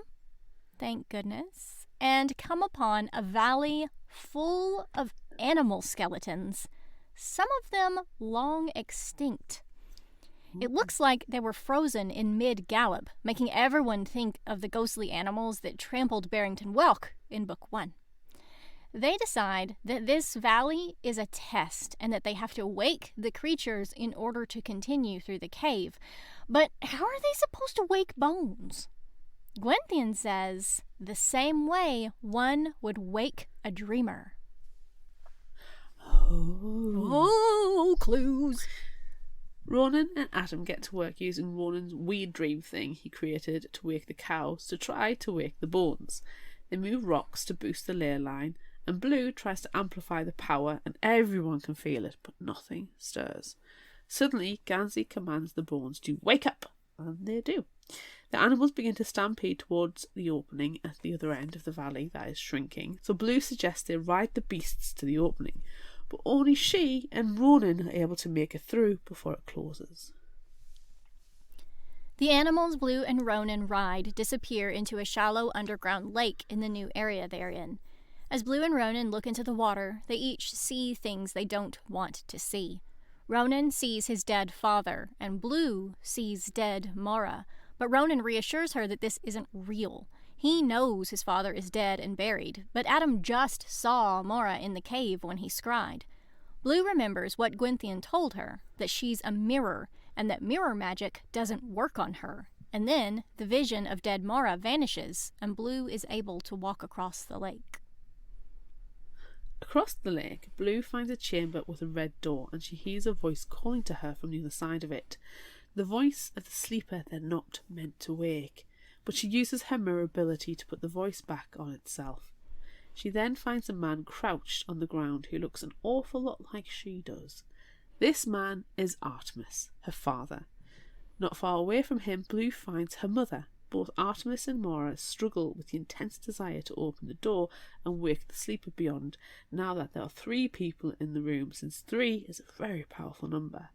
thank goodness, and come upon a valley full of animal skeletons, some of them long extinct. It looks like they were frozen in mid-gallop, making everyone think of the ghostly animals that trampled Barrington Welk in Book 1. They decide that this valley is a test and that they have to wake the creatures in order to continue through the cave. But how are they supposed to wake bones? Gwenthian says the same way one would wake a dreamer. Oh, clues. Ronan and Adam get to work using Ronan's weird dream thing he created to wake the cows to try to wake the bones. They move rocks to boost the ley line, and Blue tries to amplify the power, and everyone can feel it, but nothing stirs. Suddenly, Gansey commands the bones to wake up, and they do. The animals begin to stampede towards the opening at the other end of the valley that is shrinking, so Blue suggests they ride the beasts to the opening, but only she and Ronan are able to make it through before it closes. The animals Blue and Ronan ride disappear into a shallow underground lake in the new area they're in. As Blue and Ronan look into the water, they each see things they don't want to see. Ronan sees his dead father, and Blue sees dead Mora, but Ronan reassures her that this isn't real. He knows his father is dead and buried, but Adam just saw Mora in the cave when he scryed. Blue remembers what Gwenthian told her, that she's a mirror, and that mirror magic doesn't work on her. And then the vision of dead Mora vanishes, and Blue is able to walk across the lake. Across the lake, Blue finds a chamber with a red door, and she hears a voice calling to her from the other side of it. The voice of the sleeper they're not meant to wake, but she uses her mirror ability to put the voice back on itself. She then finds a man crouched on the ground who looks an awful lot like she does. This man is Artemis, her father. Not far away from him, Blue finds her mother, Both Artemis and Mora struggle with the intense desire to open the door and wake the sleeper beyond, now that there are 3 people in the room, since 3 is a very powerful number.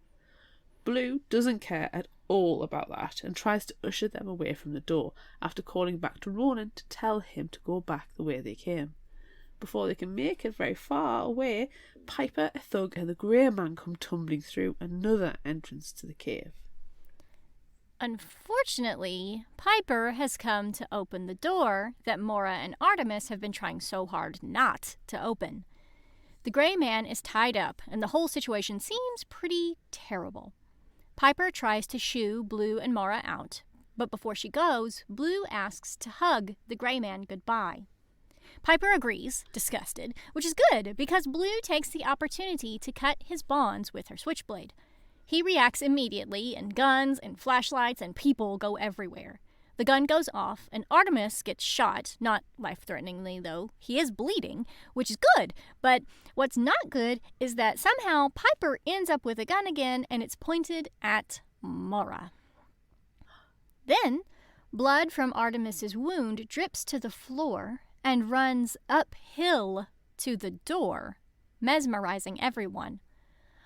Blue doesn't care at all about that and tries to usher them away from the door after calling back to Ronan to tell him to go back the way they came. Before they can make it very far away, Piper, a thug, and the Grey Man come tumbling through another entrance to the cave. Unfortunately, Piper has come to open the door that Mora and Artemis have been trying so hard not to open. The Grey Man is tied up, and the whole situation seems pretty terrible. Piper tries to shoo Blue and Mora out, but before she goes, Blue asks to hug the Grey Man goodbye. Piper agrees, disgusted, which is good because Blue takes the opportunity to cut his bonds with her switchblade. He reacts immediately, and guns and flashlights and people go everywhere. The gun goes off, and Artemis gets shot, not life-threateningly though. He is bleeding, which is good, but what's not good is that somehow Piper ends up with a gun again, and it's pointed at Mora. Then, blood from Artemis's wound drips to the floor and runs uphill to the door, mesmerizing everyone.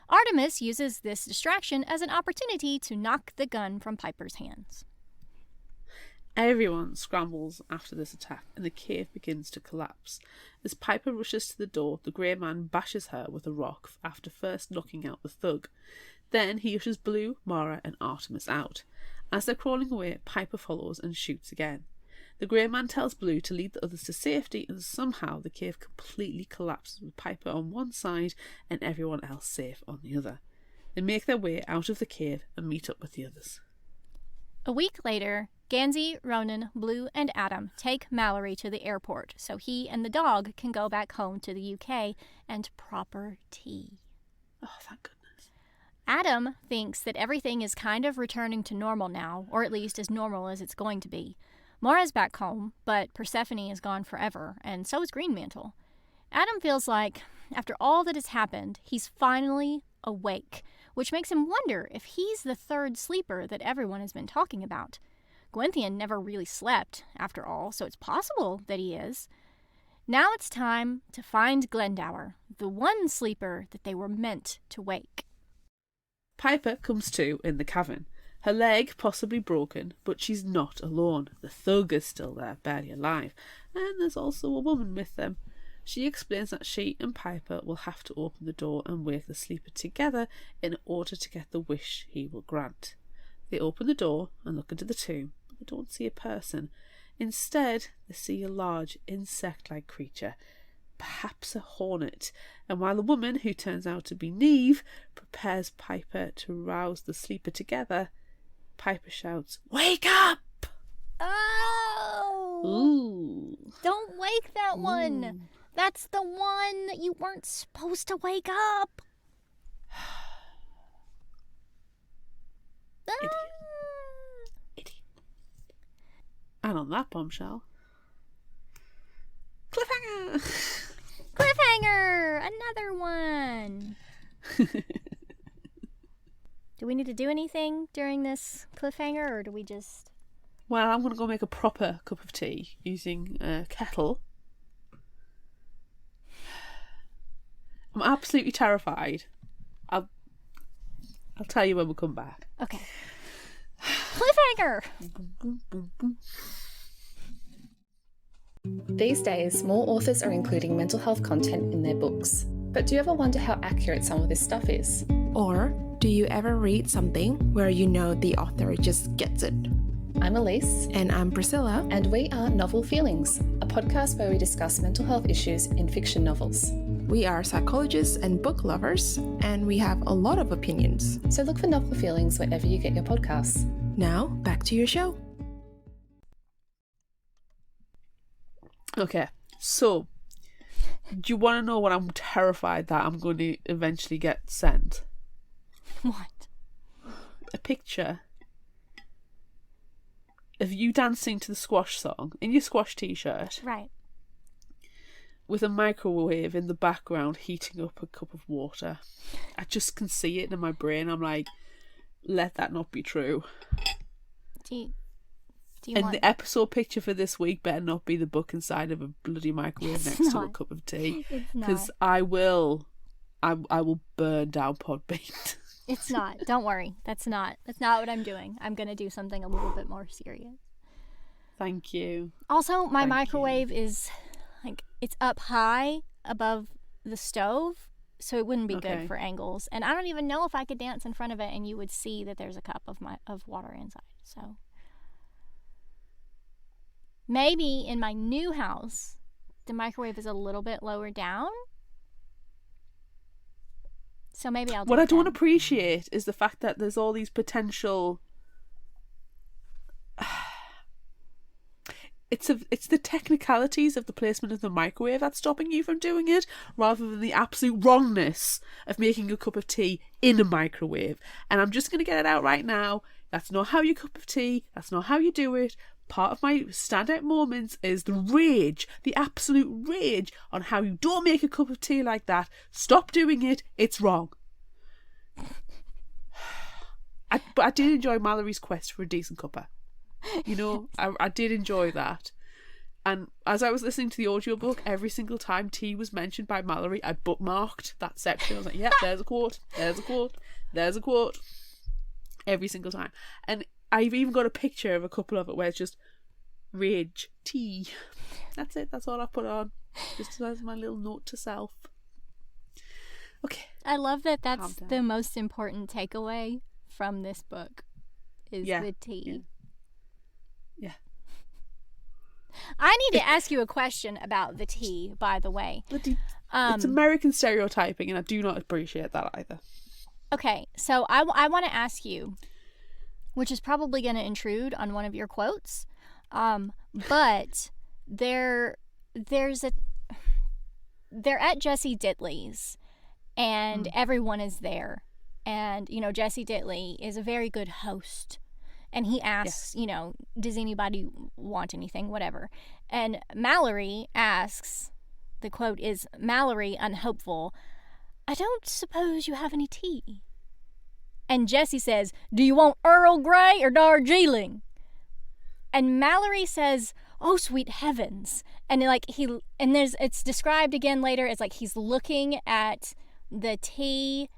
Artemis uses this distraction as an opportunity to knock the gun from Piper's hands. Everyone scrambles after this attack, and the cave begins to collapse. As Piper rushes to the door, the Grey Man bashes her with a rock after first knocking out the thug. Then he ushers Blue, Mara, and Artemis out. As they're crawling away, Piper follows and shoots again. The Grey Man tells Blue to lead the others to safety, and somehow the cave completely collapses with Piper on one side and everyone else safe on the other. They make their way out of the cave and meet up with the others. A week later, Gansey, Ronan, Blue, and Adam take Mallory to the airport so he and the dog can go back home to the UK and proper tea. Oh, thank goodness. Adam thinks that everything is kind of returning to normal now, or at least as normal as it's going to be. Mora's back home, but Persephone is gone forever, and so is Greenmantle. Adam feels like, after all that has happened, he's finally awake, which makes him wonder if he's the third sleeper that everyone has been talking about. Gwenthian never really slept, after all, so it's possible that he is. Now it's time to find Glendower, the one sleeper that they were meant to wake. Piper comes to in the cavern. Her leg possibly broken, but she's not alone. The thug is still there, barely alive, and there's also a woman with them. She explains that she and Piper will have to open the door and wake the sleeper together in order to get the wish he will grant. They open the door and look into the tomb, but they don't see a person. Instead, they see a large insect-like creature, perhaps a hornet, and while the woman, who turns out to be Neve, prepares Piper to rouse the sleeper together, Piper shouts, "Wake up!" Oh! Ooh. Don't wake that one! Ooh. That's the one that you weren't supposed to wake up! Idiot. Idiot. And on that bombshell, cliffhanger! Cliffhanger! Another one! Do we need to do anything during this cliffhanger, or do we just... Well, I'm going to go make a proper cup of tea using a kettle. I'm absolutely terrified. I'll tell you when we come back. Okay. Cliffhanger! These days, more authors are including mental health content in their books. But do you ever wonder how accurate some of this stuff is? Or do you ever read something where you know the author just gets it? I'm Elise. And I'm Priscilla. And we are Novel Feelings, a podcast where we discuss mental health issues in fiction novels. We are psychologists and book lovers, and we have a lot of opinions. So look for Novel Feelings wherever you get your podcasts. Now, back to your show. Okay, so, do you want to know what I'm terrified that I'm going to eventually get sent? What? A picture of you dancing to the Squash song in your Squash t-shirt. Right. With a microwave in the background heating up a cup of water. I just can see it in my brain. I'm like, let that not be true. Do Do you And want... the episode picture for this week better not be the book inside of a bloody microwave It's next to a not. cup of tea. It's not. Because I will burn down Podbean. It's not. Don't worry. That's not what I'm doing. I'm going to do something a little bit more serious. Thank you. Also, my Thank microwave is it's up high above the stove, so it wouldn't be Okay. good for angles. And I don't even know if I could dance in front of it and you would see that there's a cup of water inside. So maybe in my new house, the microwave is a little bit lower down. So maybe I'll do What it I don't then. appreciate is the fact that there's all these potential. It's the technicalities of the placement of the microwave that's stopping you from doing it, rather than the absolute wrongness of making a cup of tea in a microwave. And I'm just going to get it out right now. That's not how you cup of tea. That's not how you do it. Part of my standout moments is the rage, the absolute rage on how you don't make a cup of tea like that. Stop doing it. It's wrong. But I did enjoy Mallory's quest for a decent cuppa. You know, I did enjoy that. And as I was listening to the audiobook, every single time tea was mentioned by Mallory, I bookmarked that section. I was like, yeah, there's a quote, there's a quote, there's a quote. Every single time. And I've even got a picture of a couple of it where it's just rage, tea. That's it, that's all I put on. Just as my little note to self. Okay. I love that that's Calm down. the most important takeaway from this book is Yeah, the tea. Yeah. I need to ask you a question about the tea, by the way. It's American stereotyping, and I do not appreciate that either. Okay, so I want to ask you, which is probably going to intrude on one of your quotes, but they're at Jessie Ditley's, and everyone is there, and you know Jessie Ditley is a very good host. And he asks, you know, does anybody want anything, whatever. And Mallory asks, the quote is, Mallory, unhopeful, I don't suppose you have any tea. And Jessie says, do you want Earl Grey or Darjeeling? And Mallory says, oh, sweet heavens. And it's described again later as like he's looking at the tea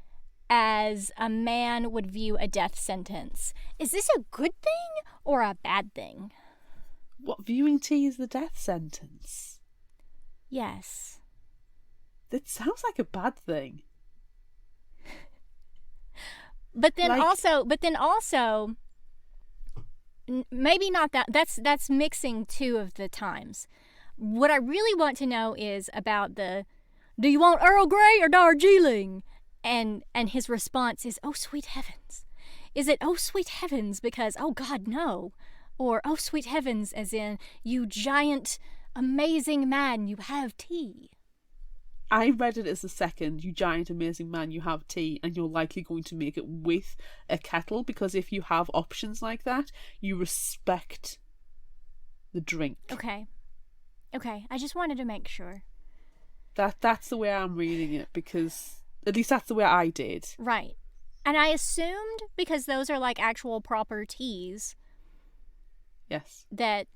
as a man would view a death sentence. Is this a good thing or a bad thing? What, viewing tea is the death sentence? Yes. That sounds like a bad thing. But then also, maybe not that. That's mixing two of the times. What I really want to know is about do you want Earl Grey or Darjeeling? And his response is, oh, sweet heavens. Is it, oh, sweet heavens, because, oh, God, no? Or, oh, sweet heavens, as in, you giant, amazing man, you have tea? I read it as the second, you giant, amazing man, you have tea, and you're likely going to make it with a kettle, because if you have options like that, you respect the drink. Okay, I just wanted to make sure. That's the way I'm reading it, because at least that's the way I did. Right. And I assumed, because those are like actual proper teas, Yes. that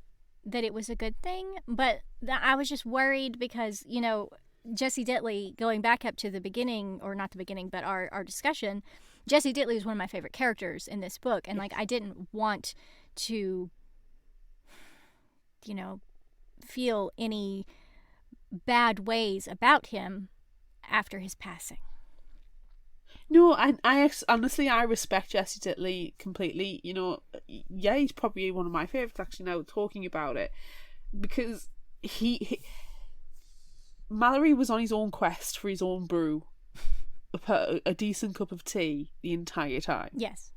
it was a good thing. But I was just worried because, you know, Jessie Ditley, going back up to the beginning, or not the beginning, but our discussion, Jessie Ditley is one of my favorite characters in this book. And like, I didn't want to, you know, feel any bad ways about him after his passing. No, I honestly, I respect Jessie Ditley completely. You know, yeah, he's probably one of my favourites actually now talking about it. Because Mallory was on his own quest for his own brew, a decent cup of tea the entire time. Yes.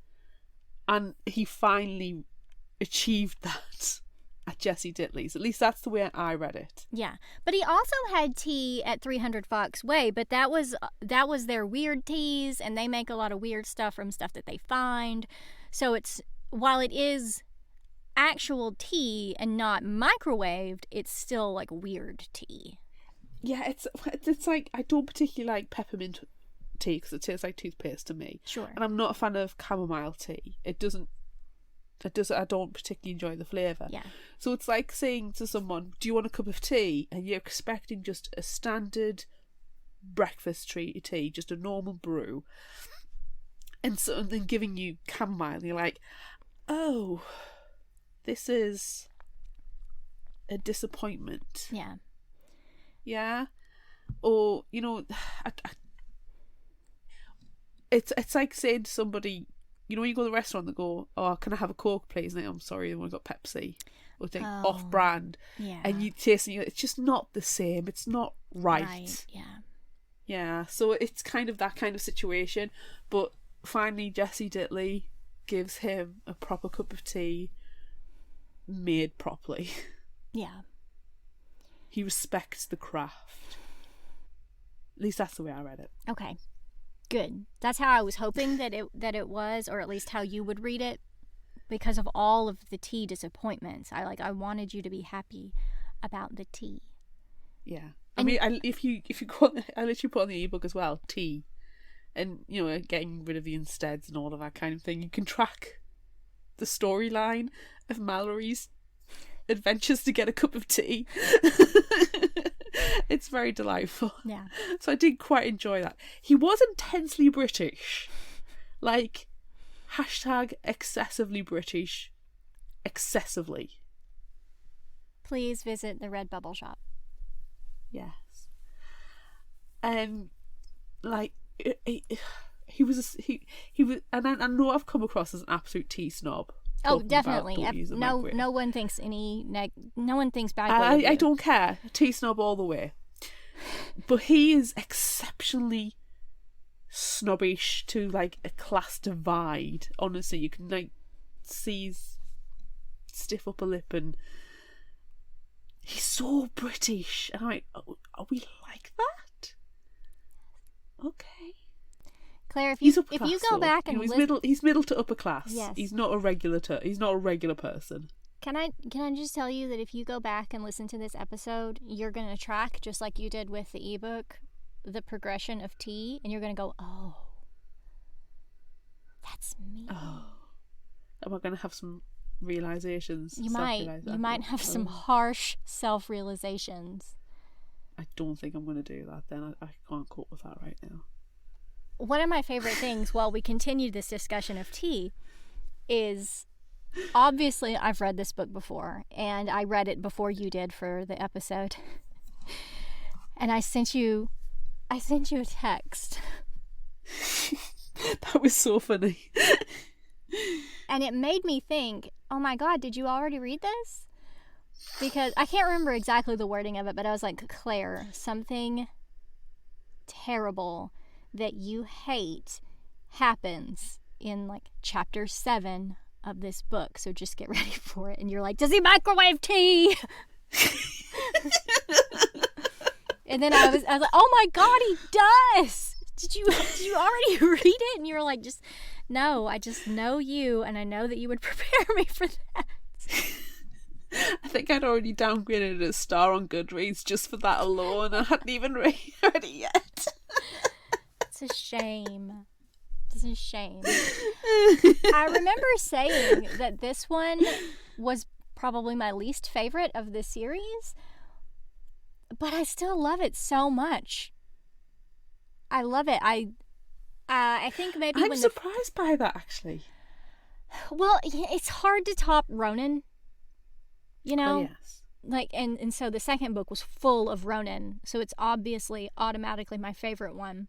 And he finally achieved that at Jessie Ditley's. At least that's the way I read it. Yeah. But he also had tea at 300 Fox Way, but that was their weird teas, and they make a lot of weird stuff from stuff that they find. So while it is actual tea and not microwaved, it's still like weird tea. Yeah, it's like, I don't particularly like peppermint tea because it tastes like toothpaste to me. Sure. And I'm not a fan of chamomile tea. It doesn't I don't particularly enjoy the flavour. Yeah. So it's like saying to someone, do you want a cup of tea? And you're expecting just a standard breakfast tea, just a normal brew. And so then giving you chamomile, and you're like, oh, this is a disappointment. Yeah. Yeah? Or, it's like saying to somebody, when you go to the restaurant, they go, oh, can I have a Coke, please? And I'm sorry, they've only got Pepsi. Or think off-brand. Yeah. And you taste it, it's just not the same. It's not right. Yeah. Yeah, so it's kind of that kind of situation. But finally, Jessie Ditley gives him a proper cup of tea made properly. Yeah. He respects the craft. At least that's the way I read it. Okay. Good. That's how I was hoping that it was, or at least how you would read it, because of all of the tea disappointments. I wanted you to be happy about the tea. Yeah. If you go on, I literally put on the ebook as well, tea. And, getting rid of the insteads and all of that kind of thing. You can track the storyline of Mallory's adventures to get a cup of tea. It's very delightful. Yeah. So I did quite enjoy that. He was intensely British. Like, #excessively British. Excessively. Please visit the Redbubble shop. Yes. He was, and I know I've come across as an absolute tea snob. Oh, definitely. No one thinks no one thinks badly of you. I don't care. Tea snob all the way. But he is exceptionally snobbish to like a class divide. Honestly, you can see his stiff upper lip, and he's so British. And I'm like, oh, are we like that? Okay. Claire, if you go back and he's middle to upper class. Yes. He's not a regular person. Can I just tell you that if you go back and listen to this episode, you're going to track, just like you did with the ebook, the progression of tea, and you're going to go, oh, that's me. Oh. Am I going to have some realizations? You might have some harsh self-realizations. I don't think I'm going to do that then. I can't cope with that right now. One of my favorite things while we continue this discussion of tea is, obviously I've read this book before, and I read it before you did for the episode. And I sent you a text. That was so funny. And it made me think, oh my God, did you already read this? Because I can't remember exactly the wording of it, but I was like, Claire, something terrible that you hate happens in like chapter 7 of this book, so just get ready for it. And you're like, does he microwave tea? And then I was like, oh my God, he does. Did you already read it? And you were like, no, I just know you, and I know that you would prepare me for that. I think I'd already downgraded a star on Goodreads just for that alone. I hadn't even read it yet. It's a shame. It's a shame. I remember saying that this one was probably my least favorite of the series, but I still love it so much. I love it. I think maybe I'm surprised by that, actually. Well, it's hard to top Ronan. Oh, yes. Like, and so the second book was full of Ronan, so it's obviously automatically my favorite one.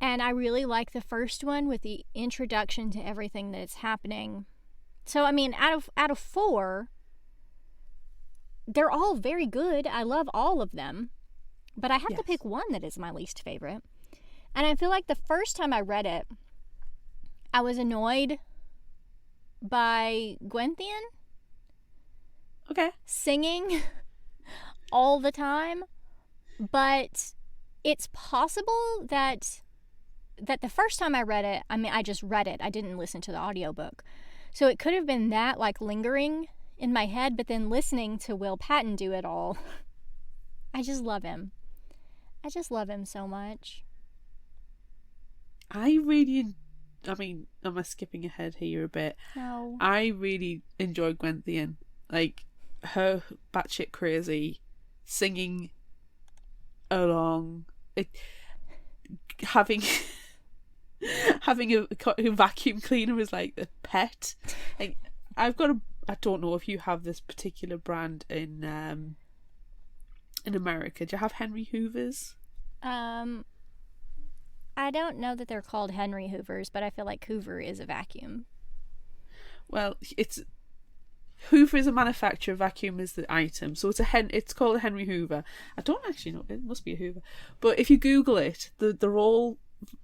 And I really like the first one with the introduction to everything that's happening. So, I mean, out of 4, they're all very good. I love all of them. But I have to pick one that is my least favorite. And I feel like the first time I read it, I was annoyed by Gwenthian. Okay. Singing all the time. But it's possible that the first time I read it, I mean, I just read it. I didn't listen to the audiobook. So it could have been that, like, lingering in my head, but then listening to Will Patton do it all. I just love him. I just love him so much. I really I mean, am I skipping ahead here a bit? No. I really enjoy Gwenthian. Like, her batshit crazy singing along, having a vacuum cleaner as like a pet. Like, I don't know if you have this particular brand in America. Do you have Henry Hoovers? I don't know that they're called Henry Hoovers, but I feel like Hoover is a vacuum. Well, Hoover is a manufacturer, vacuum is the item. So it's called a Henry Hoover. I don't actually know, it must be a Hoover. But if you Google it, they're all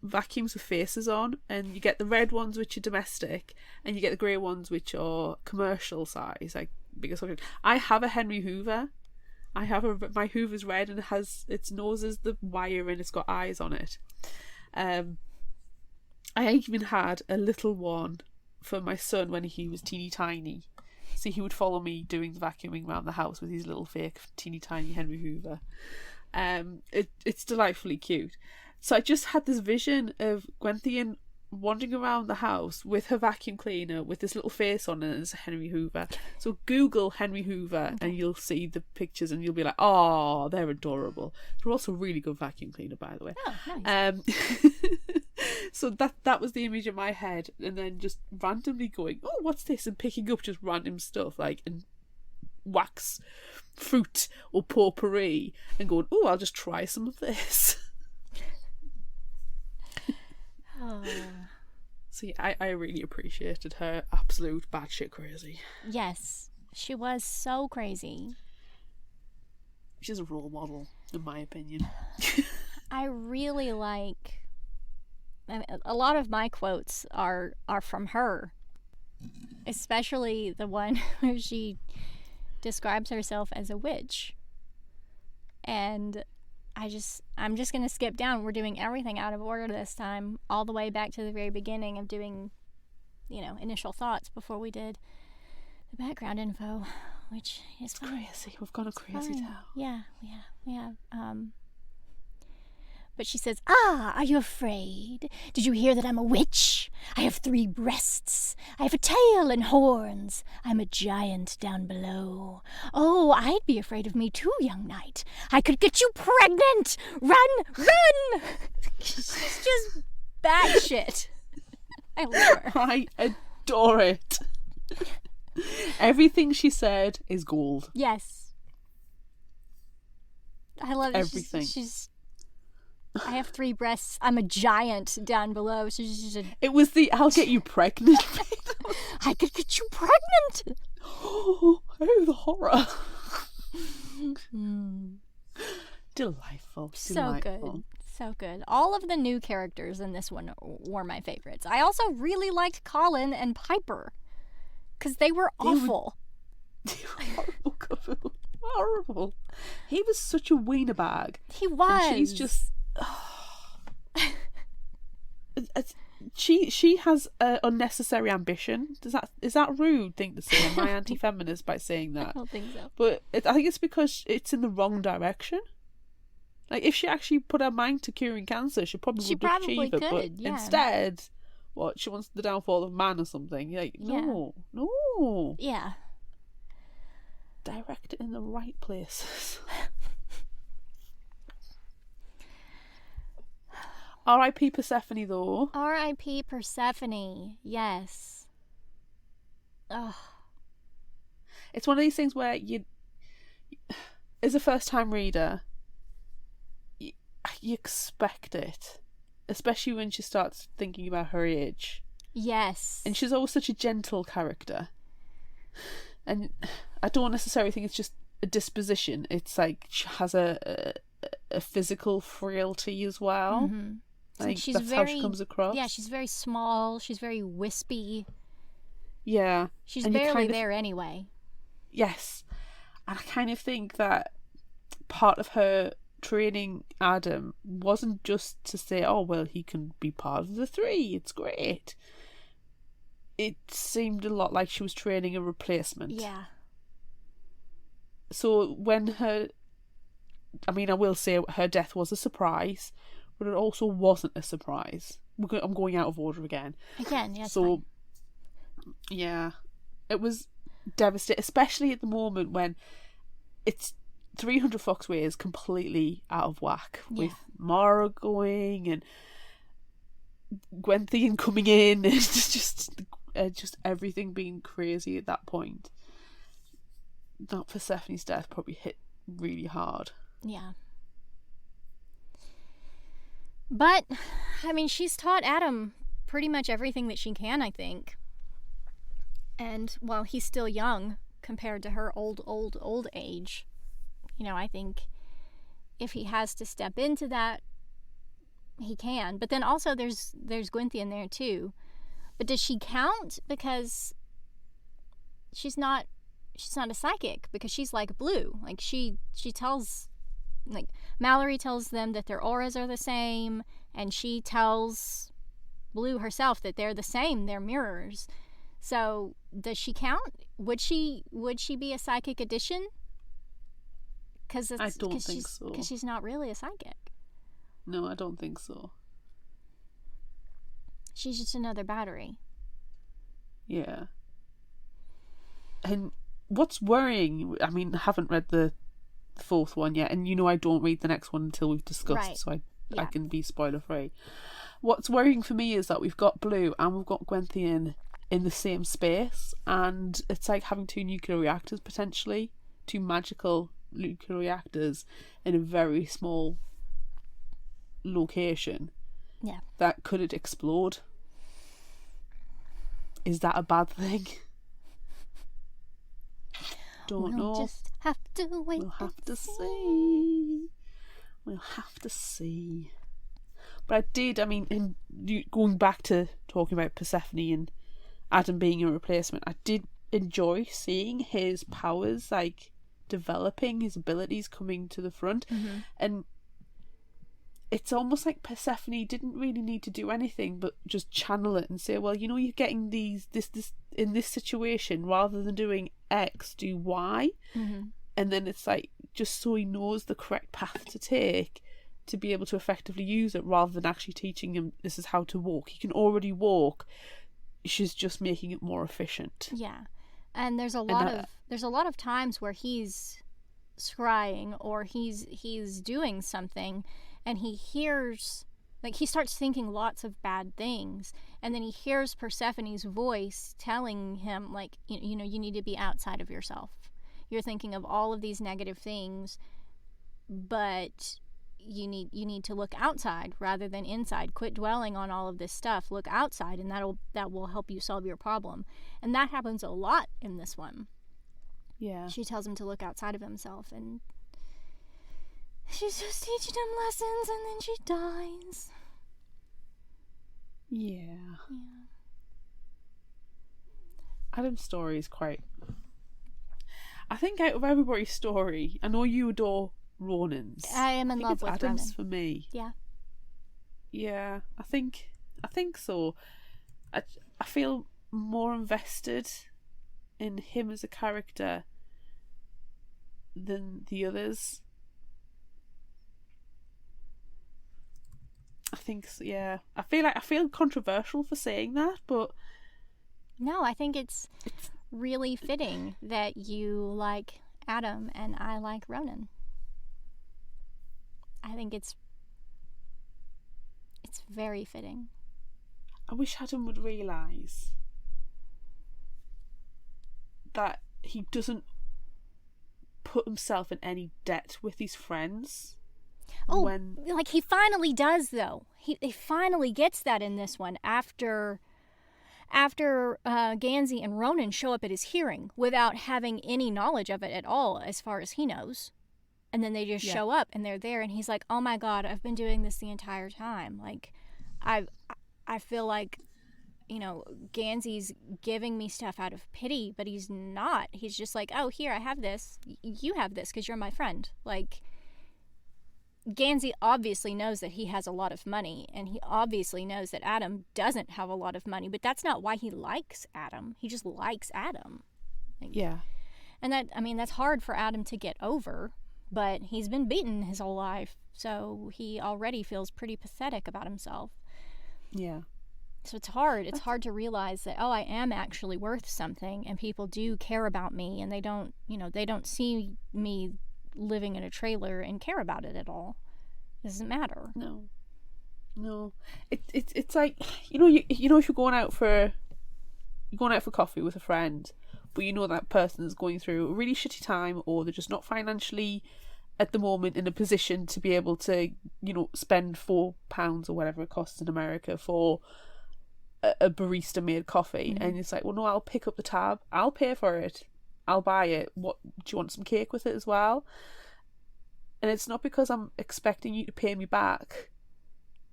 vacuums with faces on, and you get the red ones which are domestic, and you get the grey ones which are commercial size, like bigger. I have a Henry Hoover. My Hoover's red and it has its nose is the wire and it's got eyes on it. I even had a little one for my son when he was teeny tiny. So he would follow me doing the vacuuming around the house with his little fake teeny tiny Henry Hoover. It's delightfully cute. So I just had this vision of Gwenthian wandering around the house with her vacuum cleaner with this little face on it as Henry Hoover. So Google Henry Hoover and you'll see the pictures and you'll be like, oh, they're adorable. They're also really good vacuum cleaner, by the way. Oh, nice. So that was the image in my head, and then just randomly going, oh, what's this, and picking up just random stuff like and wax fruit or potpourri and going, oh, I'll just try some of this. Oh. So yeah, I really appreciated her absolute batshit crazy. Yes, she was so crazy. She's a role model, in my opinion. I really like... a lot of my quotes are from her. Especially the one where she describes herself as a witch. And I'm just going to skip down. We're doing everything out of order this time, all the way back to the very beginning of doing, initial thoughts before we did the background info, which is crazy. We've gone a crazy town. Yeah, we have. But she says, "Ah, are you afraid? Did you hear that I'm a witch? I have 3 breasts. I have a tail and horns. I'm a giant down below. Oh, I'd be afraid of me too, young knight. I could get you pregnant. Run! She's just batshit. I love her. I adore it. Everything she said is gold. Yes. I love it. Everything. I have 3 breasts. I'm a giant down below. So it was the I'll get you pregnant. I could get you pregnant. Oh, the horror. Delightful. So good. So good. All of the new characters in this one were my favorites. I also really liked Colin and Piper. Because they were awful. They were horrible. Horrible. He was such a wiener bag. He was. And she's just... She has unnecessary ambition. Is that rude thing to say? Am I anti-feminist by saying that? I don't think so. But I think it's because it's in the wrong direction. Like, if she actually put her mind to curing cancer, she probably would achieve it. But yeah. instead, she wants the downfall of man or something. Like, no. Yeah. Direct it in the right places. R.I.P. Persephone, though. R.I.P. Persephone. Yes. Ugh. It's one of these things where as a first-time reader, you expect it, especially when she starts thinking about her age. Yes. And she's always such a gentle character. And I don't necessarily think it's just a disposition. It's like she has a physical frailty as well. Mm-hmm. Like, that's how she comes across. Yeah, she's very small. She's very wispy. Yeah. She's barely there anyway. Yes. And I kind of think that part of her training Adam wasn't just to say, oh, well, he can be part of the 3. It's great. It seemed a lot like she was training a replacement. Yeah. So when I will say her death was a surprise, but it also wasn't a surprise. I'm going out of order again. Again, yes. So, yeah, it was devastating, especially at the moment when it's 300 Foxway is completely out of whack with Mara going and Gwenthien coming in, and just everything being crazy at that point. That Persephone's death probably hit really hard. Yeah. But, I mean, she's taught Adam pretty much everything that she can, I think. And while he's still young compared to her old age, you know, I think if he has to step into that, he can. But then also there's Gwenthien there too. But does she count? Because she's not a psychic, because she's like Blue. Like she tells, like Mallory tells them that their auras are the same, and she tells Blue herself that they're the same, they're mirrors. So does she count? Would she be a psychic addition? I don't think so. Because she's not really a psychic. No, I don't think so. She's just another battery. Yeah. And what's worrying, I mean, I haven't read the fourth one yet, and you know I don't read the next one until we've discussed, so I can be spoiler free. What's worrying for me is that we've got Blue and we've got Gwenthien in the same space, and it's like having two nuclear reactors potentially, two magical nuclear reactors in a very small location. Yeah. That could it explode? Is that a bad thing? Don't know. We'll just have to wait. We'll have to see. We'll have to see. But I mean, going back to talking about Persephone and Adam being a replacement, I did enjoy seeing his powers, like, developing, his abilities coming to the front. Mm-hmm. And it's almost like Persephone didn't really need to do anything but just channel it and say, well, you know, you're getting this in this situation, rather than doing X, do Y. Mm-hmm. And then it's like, just so he knows the correct path to take to be able to effectively use it, rather than actually teaching him this is how to walk. He can already walk. She's just making it more efficient. Yeah. And there's a lot of times where he's scrying or he's doing something, and he hears, like, he starts thinking lots of bad things, and then he hears Persephone's voice telling him, like, you know, you need to be outside of yourself. You're thinking of all of these negative things, but you need to look outside rather than inside. Quit dwelling on all of this stuff. Look outside, and that will help you solve your problem. And that happens a lot in this one. Yeah. She tells him to look outside of himself, and she's just teaching him lessons, and then she dies. Yeah. Adam's story is quite... I think out of everybody's story, I know you adore Ronan's. I am in love with Adam's Ronan. For me. Yeah. Yeah, I think so. I feel more invested in him as a character than the others. I think so, yeah. I feel controversial for saying that, but no, I think it's really fitting that you like Adam and I like Ronan. I think it's very fitting. I wish Adam would realise that he doesn't put himself in any debt with his friends. Oh, like he finally does, though. He finally gets that in this one after Gansey and Ronan show up at his hearing without having any knowledge of it at all, as far as he knows. And then they just show up and they're there, and he's like, "Oh my God, I've been doing this the entire time. Like, I feel like, you know, Gansey's giving me stuff out of pity, but he's not. He's just like, oh, here, I have this. You have this because you're my friend." Like, Gansey obviously knows that he has a lot of money, and he obviously knows that Adam doesn't have a lot of money, but that's not why he likes Adam. He just likes Adam. Like, yeah. And that's hard for Adam to get over, but he's been beaten his whole life, so he already feels pretty pathetic about himself. Yeah. So it's hard. It's hard to realize that, oh, I am actually worth something, and people do care about me, and they don't see me living in a trailer and care about it at all. It doesn't matter. No. It's like, if you're going out for coffee with a friend, but you know that person is going through a really shitty time, or they're just not financially at the moment in a position to be able to, spend £4 or whatever it costs in America for a barista made coffee. And it's like, well, no, I'll pick up the tab, I'll pay for it, I'll buy it. What do you want, some cake with it as well? And it's not because I'm expecting you to pay me back.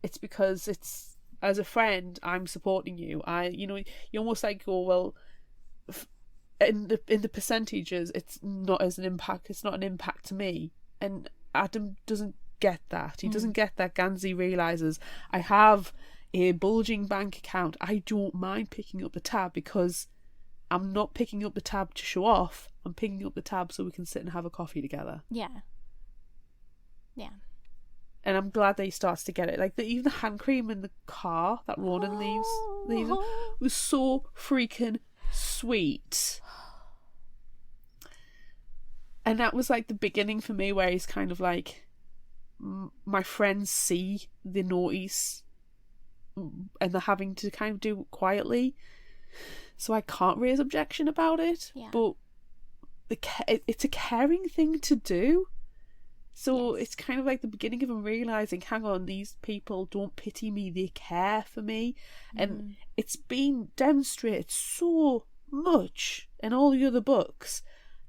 It's because it's, as a friend, I'm supporting you. You almost like go, well, in the percentages, it's not as an impact. It's not an impact to me. And Adam doesn't get that. He doesn't get that. Gansey realizes, I have a bulging bank account. I don't mind picking up the tab, because I'm not picking up the tab to show off. I'm picking up the tab so we can sit and have a coffee together. Yeah. And I'm glad that he starts to get it. Like, even the hand cream in the car that Ronan leaves was so freaking sweet. And that was like the beginning for me, where he's kind of like, my friends see the naughties and they're having to kind of do it quietly, so I can't raise objection about it. Yeah. But it's a caring thing to do. So It's kind of like the beginning of him realising, hang on, these people don't pity me, they care for me. And it's been demonstrated so much in all the other books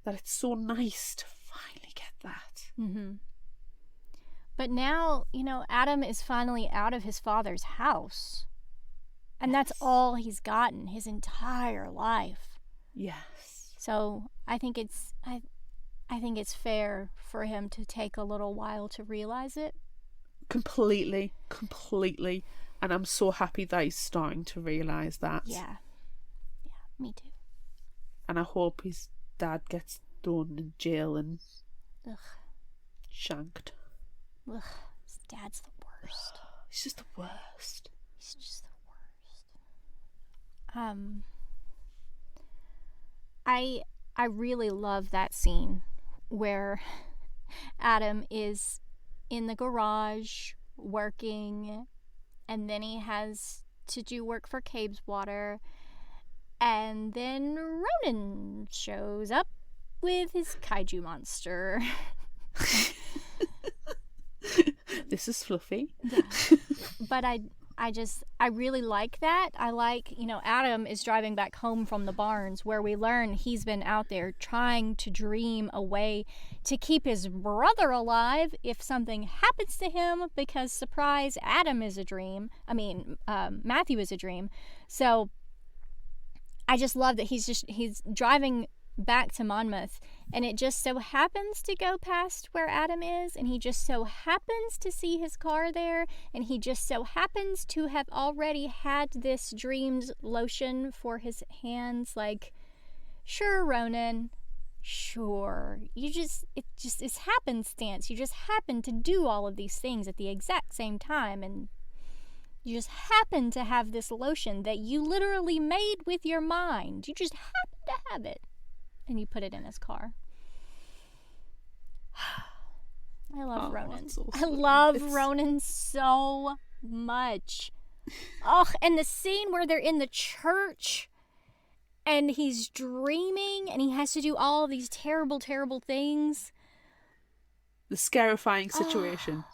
that it's so nice to finally get that. Mm-hmm. But now, Adam is finally out of his father's house. And that's all he's gotten his entire life. Yes. So I think it's fair for him to take a little while to realize it. Completely. And I'm so happy that he's starting to realise that. Yeah, me too. And I hope his dad gets thrown in jail and shanked. Ugh, his dad's the worst. He's just the worst. I really love that scene where Adam is in the garage working, and then he has to do work for Cabeswater, and then Ronan shows up with his kaiju monster. This is fluffy. Yeah. But I really like that. I like, Adam is driving back home from the barns, where we learn he's been out there trying to dream a way to keep his brother alive if something happens to him, because, surprise, Matthew is a dream. So I just love that he's driving back to Monmouth, and it just so happens to go past where Adam is, and he just so happens to see his car there, and he just so happens to have already had this dreamed lotion for his hands. Like, sure, Ronan, sure, it's happenstance. You just happen to do all of these things at the exact same time, and you just happen to have this lotion that you literally made with your mind. You just happen to have it. And you put it in his car. I love Ronan. So I love Ronan so much. Oh, and the scene where they're in the church and he's dreaming and he has to do all of these terrible, terrible things. The scarifying situation.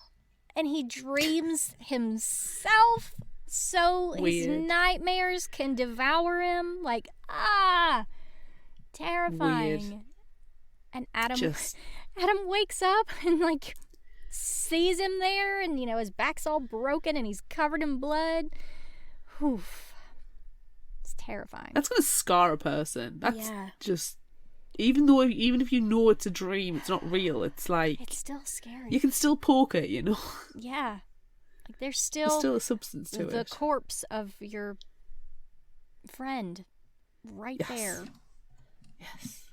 And he dreams himself, so his nightmares can devour him. Like, terrifying. Weird. And Adam wakes up and sees him there, and his back's all broken and he's covered in blood. Oof. It's terrifying. That's gonna scar a person. That's just, even if you know it's a dream, it's not real, it's still scary. You can still poke it, Yeah. There's still a substance to it. The corpse of your friend right there. Yes.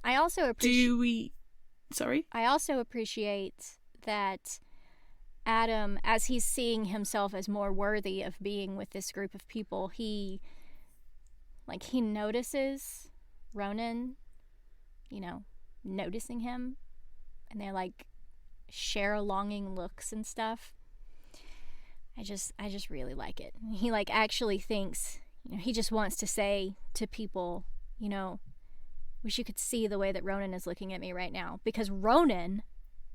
I also appreciate... Sorry? I also appreciate that Adam, as he's seeing himself as more worthy of being with this group of people, he notices Ronan, noticing him, and they're like share longing looks and stuff. I just really like it. He like actually thinks, he just wants to say to people, wish you could see the way that Ronan is looking at me right now, because Ronan,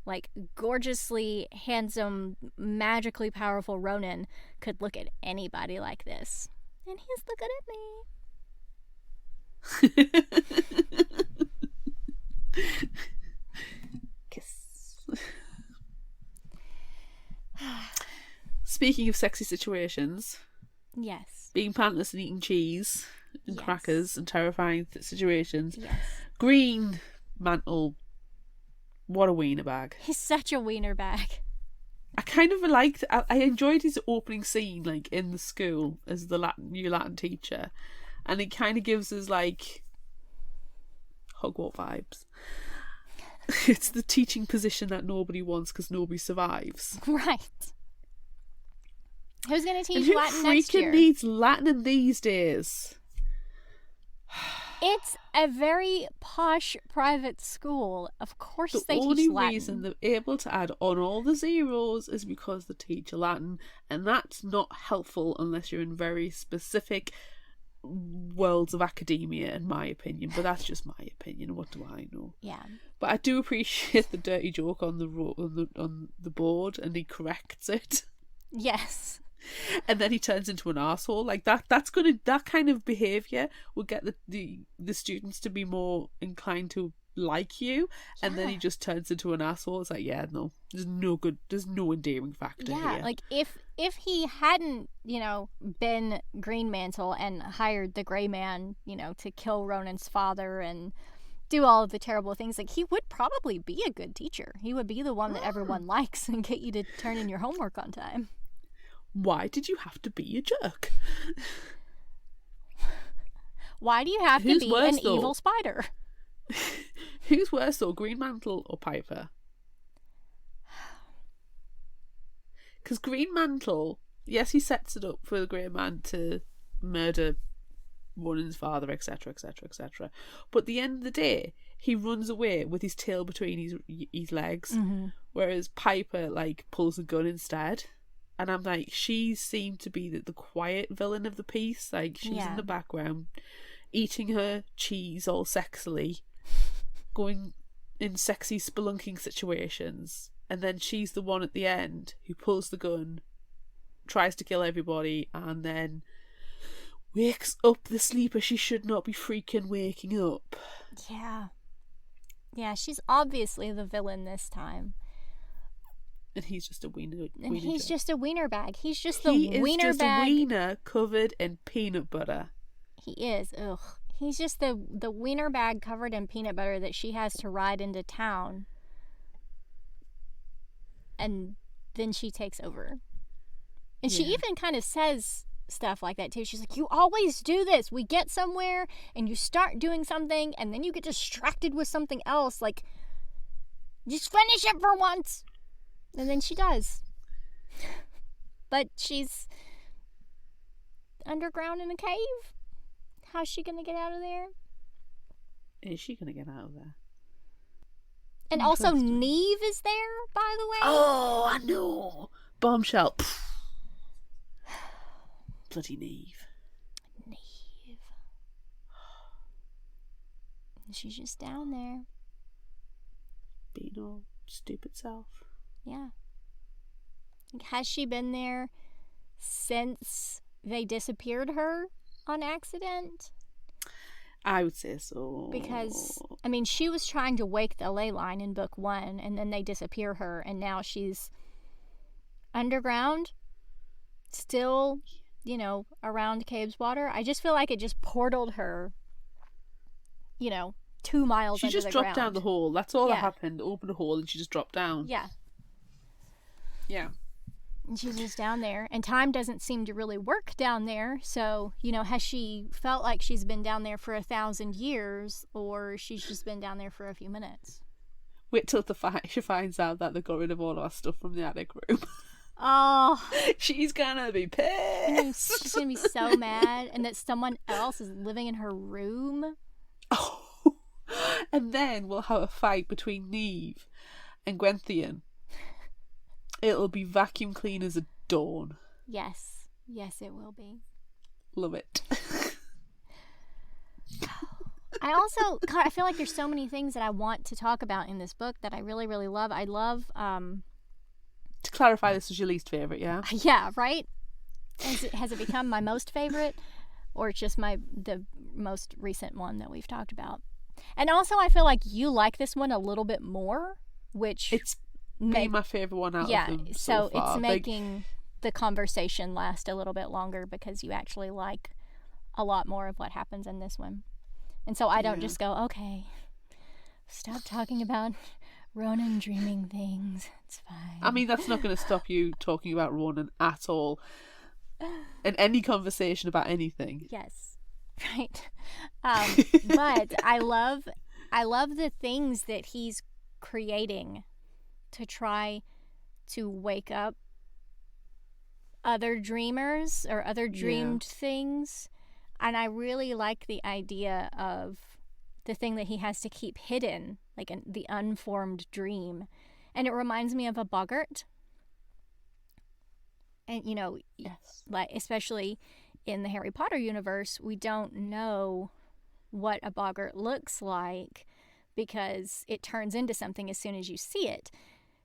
like gorgeously handsome, magically powerful Ronan, could look at anybody like this, and he's looking at me. Kiss. Speaking of sexy situations, Yes. being pantless and eating cheese and Yes. crackers and terrifying situations. Yes. Green Mantle, what a wiener bag. He's such a wiener bag. I kind of liked. I enjoyed his opening scene, like in the school as the new Latin teacher, and it kind of gives us like Hogwarts vibes. It's the teaching position that nobody wants because nobody survives. Right. Who's going to And teach who Latin next freaking year? needs Latin in these days? It's a very posh private school. Of course The they only teach Latin. reason they're able to add on all the zeros is because they teach Latin, and that's not helpful unless you're in very specific worlds of academia, in my opinion. But that's just my opinion. What do I know? Yeah. But I do appreciate the dirty joke on the board, and he corrects it, Yes. and then he turns into an arsehole. Like that kind of behaviour will get the students to be more inclined to like you, and then he just turns into an asshole. It's like, yeah, no, there's no endearing factor Yeah, here. like if he hadn't, been Green Mantle and hired the Grey Man, to kill Ronan's father and do all of the terrible things, like he would probably be a good teacher. He would be the one that everyone likes and get you to turn in your homework on time. Why did you have to be a jerk? Why do you have Who's to be worse, an though? evil spider? Who's worse though, Green Mantle or Piper? Because Green Mantle, yes, he sets it up for the Grey Man to murder Ronan's father, etc., etc., etc. But at the end of the day, he runs away with his tail between his legs, whereas Piper like pulls a gun instead. And I'm like, she seemed to be the quiet villain of the piece. Like she's Yeah. in the background, eating her cheese all sexily, going in sexy spelunking situations, and then she's the one at the end who pulls the gun, tries to kill everybody, and then wakes up the sleeper she should not be freaking waking up. Yeah, she's obviously the villain this time. And he's just a wiener. And he's jerk. just a wiener bag. He's just the He is wiener just bag. a wiener covered in peanut butter. He is. Ugh. He's just the wiener bag covered in peanut butter that she has to ride into town. And then she takes over. And she Yeah. even kind of says stuff like that too. She's like, you always do this. We get somewhere and you start doing something and then you get distracted with something else. Like, just finish it for once. And then she does. But she's underground in a cave. How's she gonna get out of there? Is she gonna get out of there? And also Interesting. Neve is there, by the way. Oh, I know. Bombshell. Bloody Neve. Neve. She's just down there. Being all stupid self. Yeah. Like, has she been there since they disappeared her on accident? I would say so. Because, I mean, she was trying to wake the ley line in book 1, and then they disappear her, and now she's underground, still, around Cave's water. I just feel like it just portaled her, 2 miles she under just the dropped ground. down the hole. That's all that Yeah. happened. Opened a hole and she just dropped down. Yeah. Yeah. And she's just down there. And time doesn't seem to really work down there. So, has she felt like she's been down there for 1,000 years, or she's just been down there for a few minutes? Wait till she finds out that they got rid of all of our stuff from the attic room. Oh, She's gonna be pissed. she's gonna be so mad, and that someone else is living in her room. Oh. And then we'll have a fight between Neve and Gwenthian. It'll be vacuum cleaners at dawn. Yes, it will be. Love it. I feel like there's so many things that I want to talk about in this book that I really, really love. I love, To clarify, this is your least favourite, yeah? yeah, right? Has it become my most favorite, or just the most recent one that we've talked about? And also, I feel like you like this one a little bit more, which It's been my favourite one out of them so far. It's making the conversation last a little bit longer because you actually like a lot more of what happens in this one. And so I don't just go, okay, stop talking about Ronan dreaming things. It's fine. I mean, that's not going to stop you talking about Ronan at all in any conversation about anything. Yes, right. But I love the things that he's creating to try to wake up other dreamers or other dreamed things. And I really like the idea of the thing that he has to keep hidden, like the unformed dream. And it reminds me of a boggart. And, like, especially in the Harry Potter universe, we don't know what a boggart looks like because it turns into something as soon as you see it.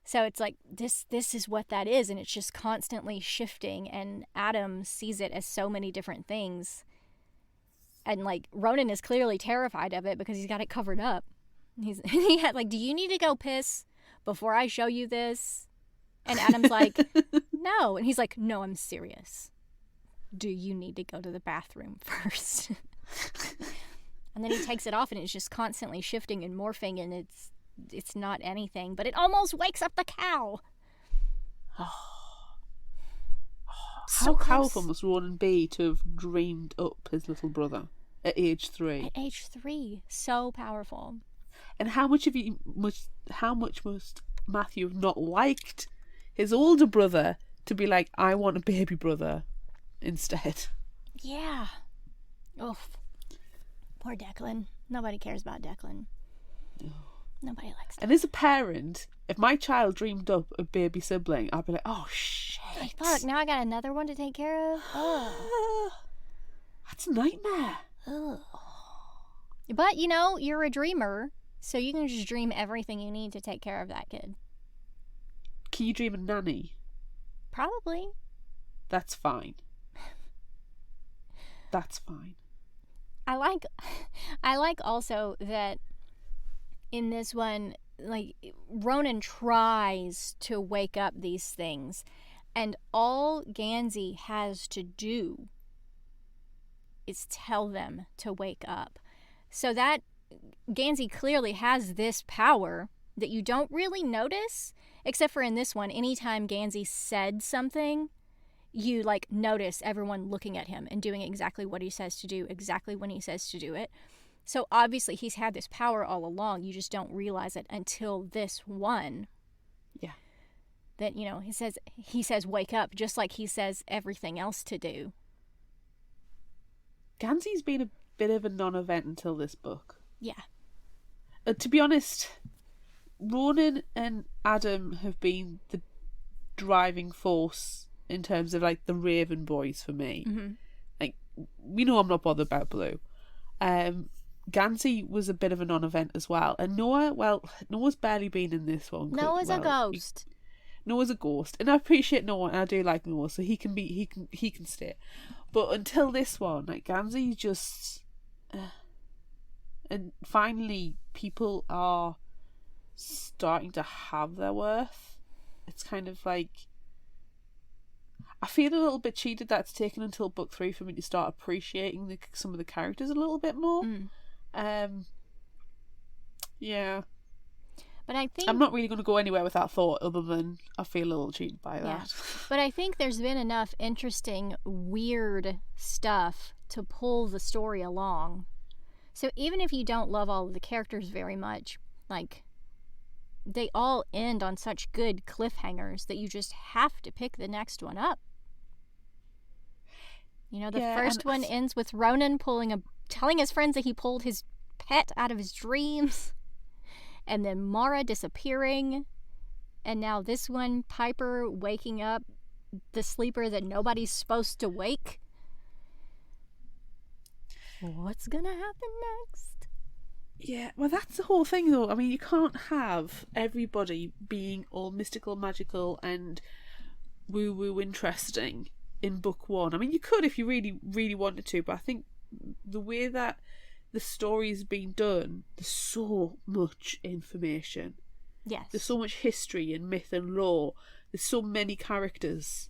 So it's like, this is what that is, and it's just constantly shifting, and Adam sees it as so many different things. And, like, Ronan is clearly terrified of it because he's got it covered up. He had, like, do you need to go piss before I show you this? And Adam's like, no. And he's like, no, I'm serious. Do you need to go to the bathroom first? And then he takes it off, and it's just constantly shifting and morphing, and it's not anything. But it almost wakes up the cow. How powerful must Ronan be to have dreamed up his little brother at age 3? At age 3, so powerful. And how much must Matthew have not liked his older brother to be like, I want a baby brother instead? Yeah. Oof. Poor Declan. Nobody cares about Declan. Nobody likes Declan. And as a parent, if my child dreamed up a baby sibling, I'd be like, oh shit. Like, fuck, now I got another one to take care of? Oh. That's a nightmare. Ugh. But, you're a dreamer, so you can just dream everything you need to take care of that kid. Can you dream a nanny? Probably. That's fine. That's fine. I like also that in this one, like, Ronan tries to wake up these things, and all Gansey has to do is tell them to wake up. So that Gansey clearly has this power that you don't really notice, except for in this one, anytime Gansey said something, you, like, notice everyone looking at him and doing exactly what he says to do, exactly when he says to do it. So obviously he's had this power all along. You just don't realize it until this one. Yeah. That, he says wake up, just like he says everything else to do. Gansey's been a bit of a non-event until this book. Yeah. To be honest, Ronan and Adam have been the driving force in terms of, like, the Raven boys for me. Mm-hmm. Like, we know I'm not bothered about Blue. Gansey was a bit of a non-event as well. And Noah's barely been in this one. Noah's a ghost. Noah's a ghost. And I appreciate Noah, and I do like Noah, so he can stay. But until this one, like, Gansey just... and finally, people are starting to have their worth. It's kind of like... I feel a little bit cheated that it's taken until book 3 for me to start appreciating some of the characters a little bit more. Yeah. But I think I'm not really going to go anywhere with that thought other than I feel a little cheated by that. Yeah. But I think there's been enough interesting, weird stuff to pull the story along. So even if you don't love all of the characters very much, like they all end on such good cliffhangers that you just have to pick the next one up. You know, the first one ends with Ronan telling his friends that he pulled his pet out of his dreams, and then Mara disappearing, and now this one, Piper waking up the sleeper that nobody's supposed to wake. What's gonna happen next? Yeah, well, that's the whole thing, though. I mean, you can't have everybody being all mystical, magical, and woo-woo interesting in book one. I mean, you could if you really, really wanted to, but I think the way that the story's been done, there's so much information. Yes. There's so much history and myth and lore. There's so many characters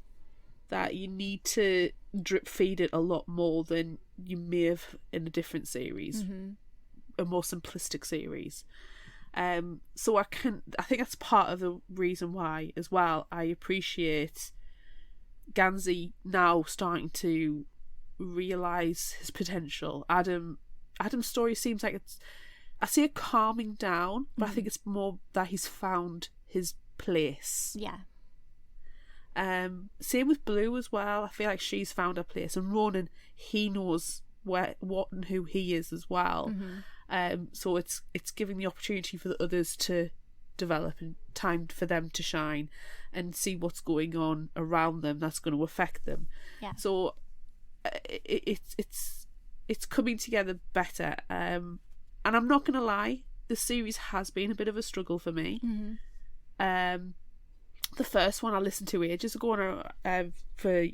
that you need to drip feed it a lot more than you may have in a different series. Mm-hmm. A more simplistic series. So I think that's part of the reason why as well I appreciate Gansey now starting to realise his potential. Adam's story seems like I see it calming down, but I think it's more that he's found his place. Yeah. Same with Blue as well. I feel like she's found her place, and Ronan, he knows what and who he is as well. Mm-hmm. So it's giving the opportunity for the others to develop and time for them to shine and see what's going on around them that's going to affect them. Yeah. So it's coming together better. And I'm not going to lie, the series has been a bit of a struggle for me. Mm-hmm. The first one I listened to ages ago for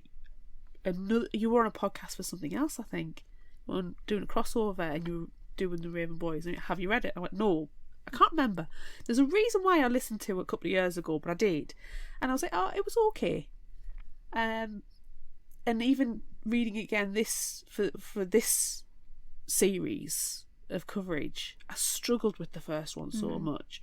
another. You were on a podcast for something else, I think, on doing a crossover, and you were doing the Raven Boys. And have you read it? I went, no, I can't remember. There's a reason why I listened to it a couple of years ago, but I did, and I was like, oh, it was okay. And even reading again this for this series of coverage, I struggled with the first one so much.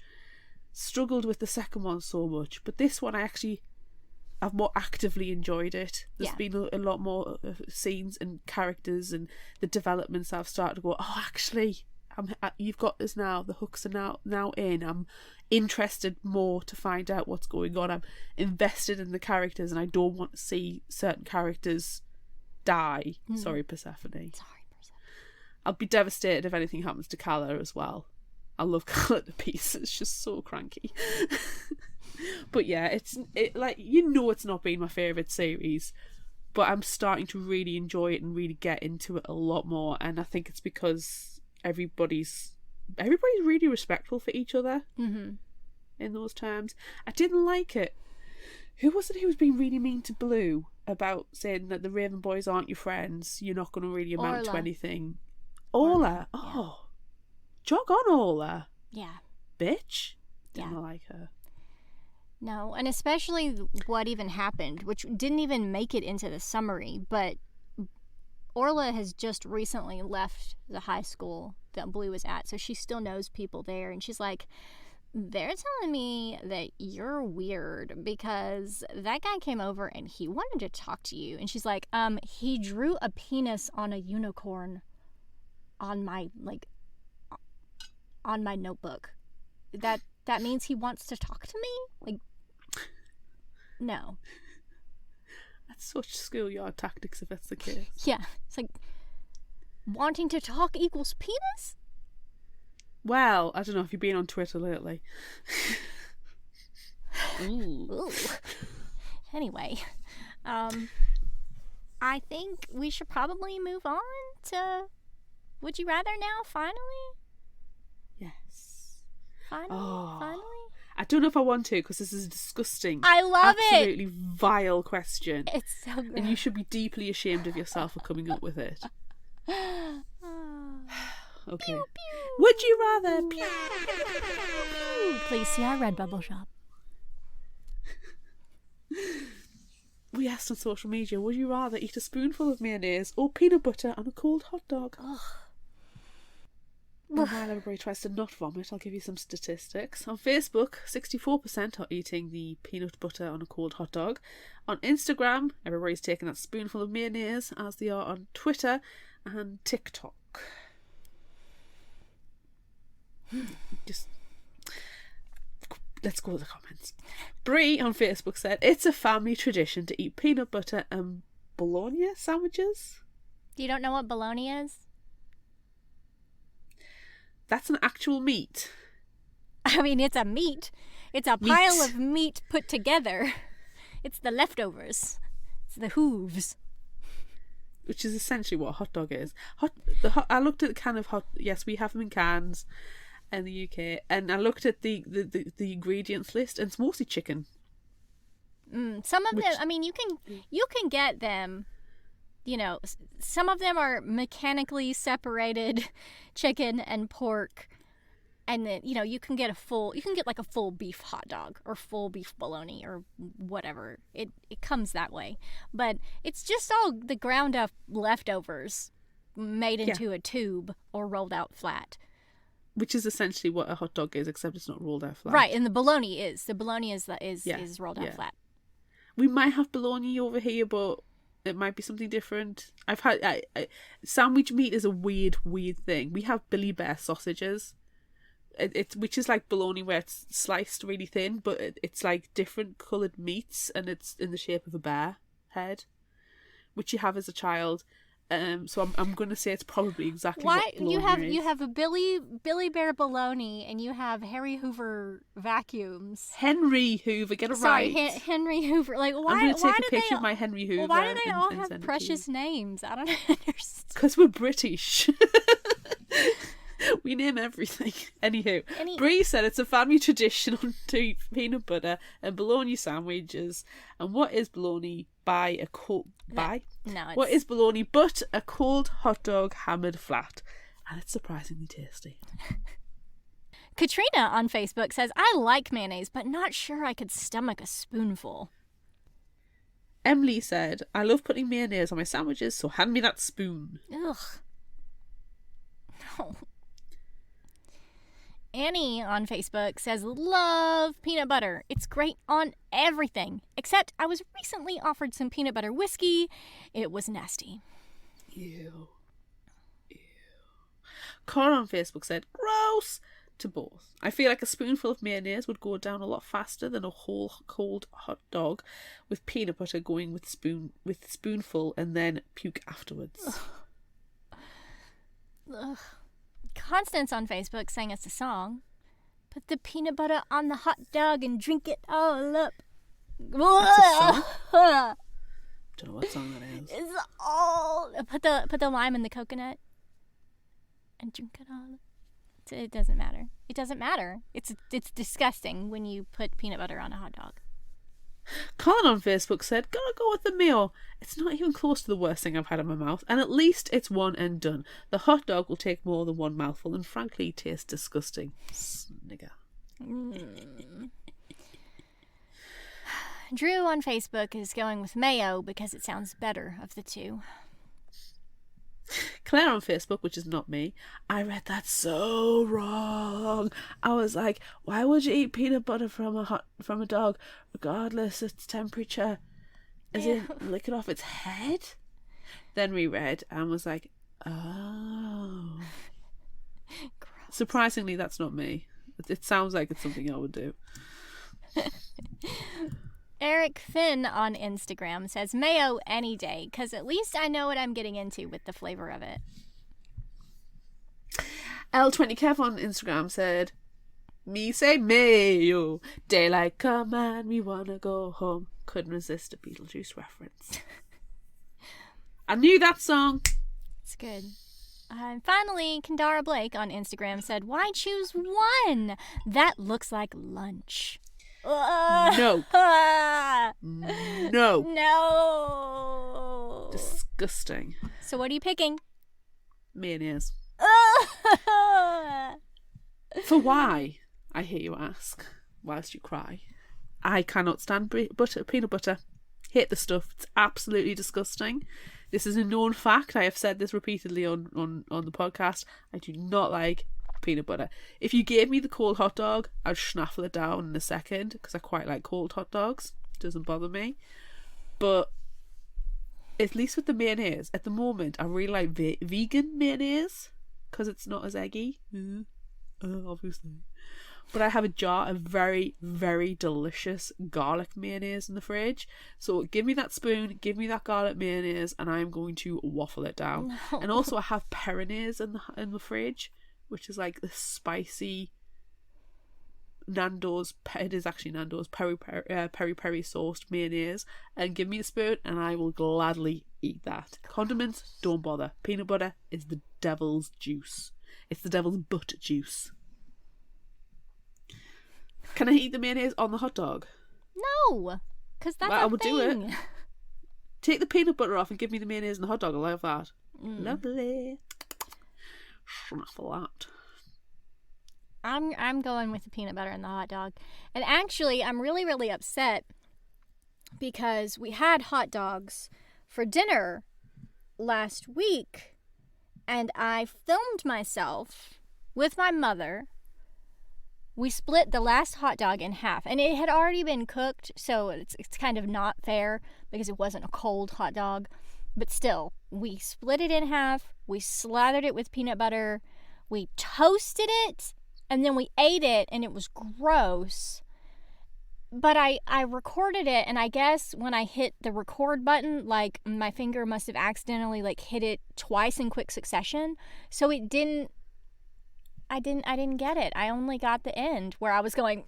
Struggled with the second one so much, but this one I've more actively enjoyed it. There's been a lot more scenes and characters, and the developments I've started to go, oh, actually, you've got this now. The hooks are now in. I'm interested more to find out what's going on. I'm invested in the characters, and I don't want to see certain characters die. Sorry, Persephone. I'll be devastated if anything happens to Calla as well. I love Calla to pieces. It's just so cranky. But yeah, it's like, you know, it's not been my favourite series, but I'm starting to really enjoy it and really get into it a lot more. And I think it's because everybody's really respectful for each other in those terms. I didn't like it. Who was it who was being really mean to Blue about saying that the Raven Boys aren't your friends? You're not going to really amount to anything. Orla. Oh. Jog on, Orla. Yeah. Bitch. Didn't like her. No, and especially what even happened, which didn't even make it into the summary, but Orla has just recently left the high school that Blue was at, so she still knows people there, and she's like, they're telling me that you're weird because that guy came over and he wanted to talk to you. And she's like, he drew a penis on a unicorn on my notebook. That means he wants to talk to me? Like, no. That's such schoolyard tactics if that's the case. Yeah. It's like, wanting to talk equals penis? Well, I don't know if you've been on Twitter lately. Ooh. Anyway, I think we should probably move on to Would You Rather now, finally? Yes. Finally? I don't know if I want to, because this is a disgusting, I love absolutely vile question. It's so good. And you should be deeply ashamed of yourself for coming up with it. Okay. Pew, pew. Would you rather? Pew, pew, pew, pew, pew. Please see our Redbubble shop. We asked on social media, would you rather eat a spoonful of mayonnaise or peanut butter on a cold hot dog? While everybody tries to not vomit, I'll give you some statistics. On Facebook, 64% are eating the peanut butter on a cold hot dog. On Instagram, everybody's taking that spoonful of mayonnaise, as they are on Twitter and TikTok. Just let's go to the comments. Brie on Facebook said, it's a family tradition to eat peanut butter and bologna sandwiches. You don't know what bologna is? That's an actual meat. I mean, it's a meat. It's a pile of meat put together. It's the leftovers. It's the hooves. Which is essentially what a hot dog is. I looked at the can of hot... Yes, we have them in cans in the UK. And I looked at the ingredients list, and it's mostly chicken. Some of them... I mean, you can get them... You know, some of them are mechanically separated chicken and pork. And then, you know, you can get like a full beef hot dog or full beef bologna or whatever. It comes that way. But it's just all the ground up leftovers made into a tube or rolled out flat. Which is essentially what a hot dog is, except it's not rolled out flat. Right, and the bologna is. The bologna is rolled out flat. We might have bologna over here, but it might be something different. I've had... sandwich meat is a weird thing. We have Billy Bear sausages. Which is like bologna where it's sliced really thin, but it's like different coloured meats, and it's in the shape of a bear head, which you have as a child. So I'm going to say it's probably exactly what bologna is. You have a Billy Bear bologna, and you have Harry Hoover vacuums. Henry Hoover, get it right. Sorry, Henry Hoover. Like why? I'm going to take a picture of my Henry Hoover. Why do they all have precious names? I don't understand. Because we're British. We name everything. Anywho, Bree said it's a family tradition to eat peanut butter and bologna sandwiches. And what is bologna What is bologna but a cold hot dog hammered flat? And it's surprisingly tasty. Katrina on Facebook says, I like mayonnaise, but not sure I could stomach a spoonful. Emily said, I love putting mayonnaise on my sandwiches, so hand me that spoon. Ugh. No. Annie on Facebook says, love peanut butter. It's great on everything. Except I was recently offered some peanut butter whiskey. It was nasty. Ew. Cora on Facebook said, gross to both. I feel like a spoonful of mayonnaise would go down a lot faster than a whole cold hot dog, with peanut butter going with spoonful and then puke afterwards. Ugh. Constance on Facebook sang us a song. Put the peanut butter on the hot dog and drink it all up. That's a song? Don't know what song that is. It's all... Put the lime in the coconut and drink it all up. It doesn't matter. It doesn't matter. It's disgusting when you put peanut butter on a hot dog. Colin on Facebook said, gotta go with the meal. It's not even close to the worst thing I've had in my mouth, and at least it's one and done. The hot dog will take more than one mouthful and frankly tastes disgusting. Snigger. Drew on Facebook is going with mayo because it sounds better of the two. Claire on Facebook, which is not me, I read that so wrong. I was like, why would you eat peanut butter from a dog regardless its temperature? As in, lick it off its head? Then reread and was like, oh. Gross. Surprisingly, that's not me. It sounds like it's something I would do. Eric Finn on Instagram says, mayo any day, because at least I know what I'm getting into with the flavor of it. L20 Kev on Instagram said, me say mayo, daylight come and we wanna go home. Couldn't resist a Beetlejuice reference. I knew that song. It's good. And finally, Kendara Blake on Instagram said, why choose one? That looks like lunch. No. No. No. Disgusting. So what are you picking? Mayonnaise. For why, I hear you ask, whilst you cry. I cannot stand peanut butter. Hate the stuff. It's absolutely disgusting. This is a known fact. I have said this repeatedly on the podcast. I do not like peanut butter. If you gave me the cold hot dog, I'd schnaffle it down in a second because I quite like cold hot dogs. It doesn't bother me. But at least with the mayonnaise, at the moment, I really like vegan mayonnaise because it's not as eggy. Obviously. But I have a jar of very, very delicious garlic mayonnaise in the fridge. So give me that spoon, give me that garlic mayonnaise, and I'm going to waffle it down. No. And also I have Peronaise in the fridge, which is like the spicy Nando's. It is actually Nando's peri peri sauced mayonnaise. And give me a spoon, and I will gladly eat that. Condiments, don't bother. Peanut butter is the devil's juice. It's the devil's butt juice. Can I eat the mayonnaise on the hot dog? No, because that's Well, a I will do it. thing. Take the peanut butter off and give me the mayonnaise and the hot dog. I love that. Lovely. Snaffle that. I'm going with the peanut butter and the hot dog. And actually, I'm really, really upset because we had hot dogs for dinner last week, and I filmed myself with my mother. We split the last hot dog in half, and it had already been cooked, so it's kind of not fair because it wasn't a cold hot dog. But still, we split it in half, we slathered it with peanut butter, we toasted it, and then we ate it, and it was gross. But I recorded it, and I guess when I hit the record button, like, my finger must have accidentally, like, hit it twice in quick succession, so it didn't... I didn't get it. I only got the end where I was going.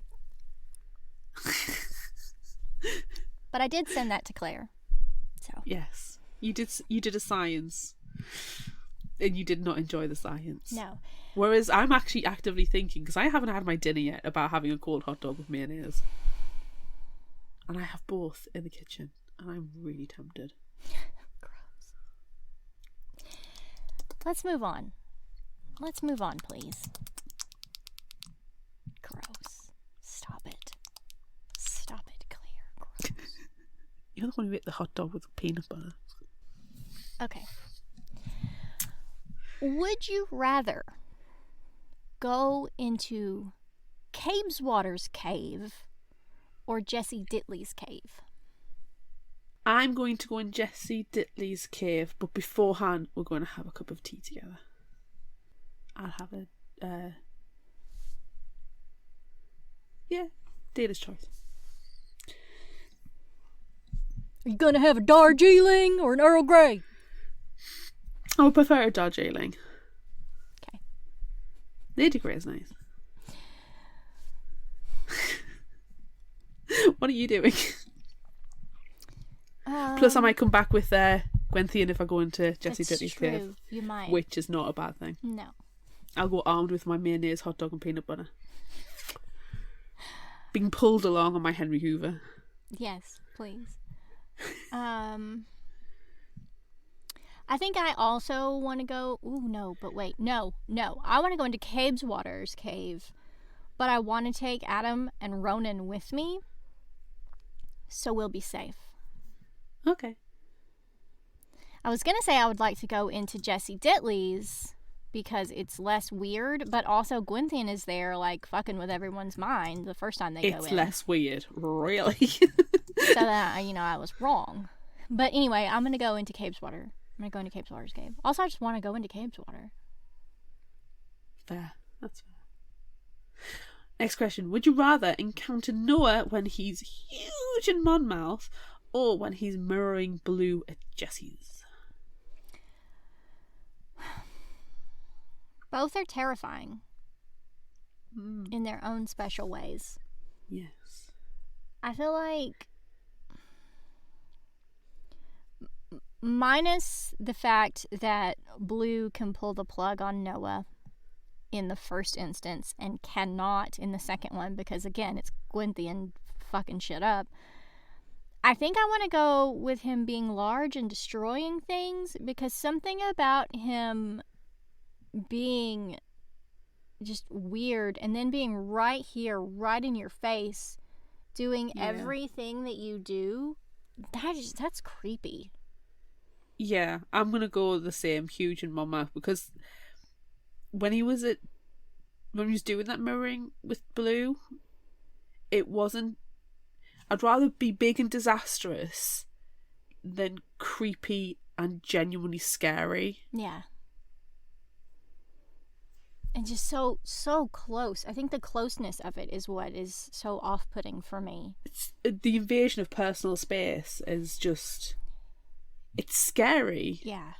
But I did send that to Claire. So Yes, you did a science, and you did not enjoy the science. no. Whereas I'm actually actively thinking, because I haven't had my dinner yet, about having a cold hot dog with mayonnaise, and I have both in the kitchen, and I'm really tempted. Gross. Let's move on. Let's move on, please. Gross. Stop it. Stop it, Claire. Gross. You're the one who ate the hot dog with the peanut butter. Okay. Would you rather go into Cabeswater's cave or Jessie Ditley's cave? I'm going to go in Jessie Ditley's cave, but beforehand we're going to have a cup of tea together. I'll have a Data's choice. Are you gonna have a Darjeeling or an Earl Grey? I would prefer a Darjeeling. Okay. Lady Grey is nice. What are you doing? Plus, I might come back with Gwenthian if I go into Jessie Ditley's cave. You might. Which is not a bad thing. No. I'll go armed with my mayonnaise, hot dog, and peanut butter. Being pulled along on my Henry Hoover. Yes, please. I think I also want to go... Ooh, no, but wait. No. I want to go into Cabeswater's cave. But I want to take Adam and Ronan with me. So we'll be safe. Okay. I was going to say I would like to go into Jessie Ditley's because it's less weird, but also Gwenthian is there, like, fucking with everyone's mind the first time they go in. It's less weird, really. So that, I was wrong. But anyway, I'm going to go into Cabeswater. I'm going to go into Cabeswater's cave. Also, I just want to go into Cabeswater. Fair. That's fair. Next question. Would you rather encounter Noah when he's huge in Monmouth or when he's mirroring Blue at Jessie's? Both are terrifying in their own special ways. Yes. I feel like, minus the fact that Blue can pull the plug on Noah in the first instance and cannot in the second one because, again, it's Gwenthian fucking shit up, I think I want to go with him being large and destroying things because something about him being just weird and then being right here, right in your face, doing everything that you do, that's creepy. Yeah, I'm going to go the same, huge in Monmouth, because when he was doing that mirroring with Blue, it wasn't... I'd rather be big and disastrous than creepy and genuinely scary. Yeah. And just so close. I think the closeness of it is what is so off-putting for me. It's the invasion of personal space is just, it's scary. Yeah.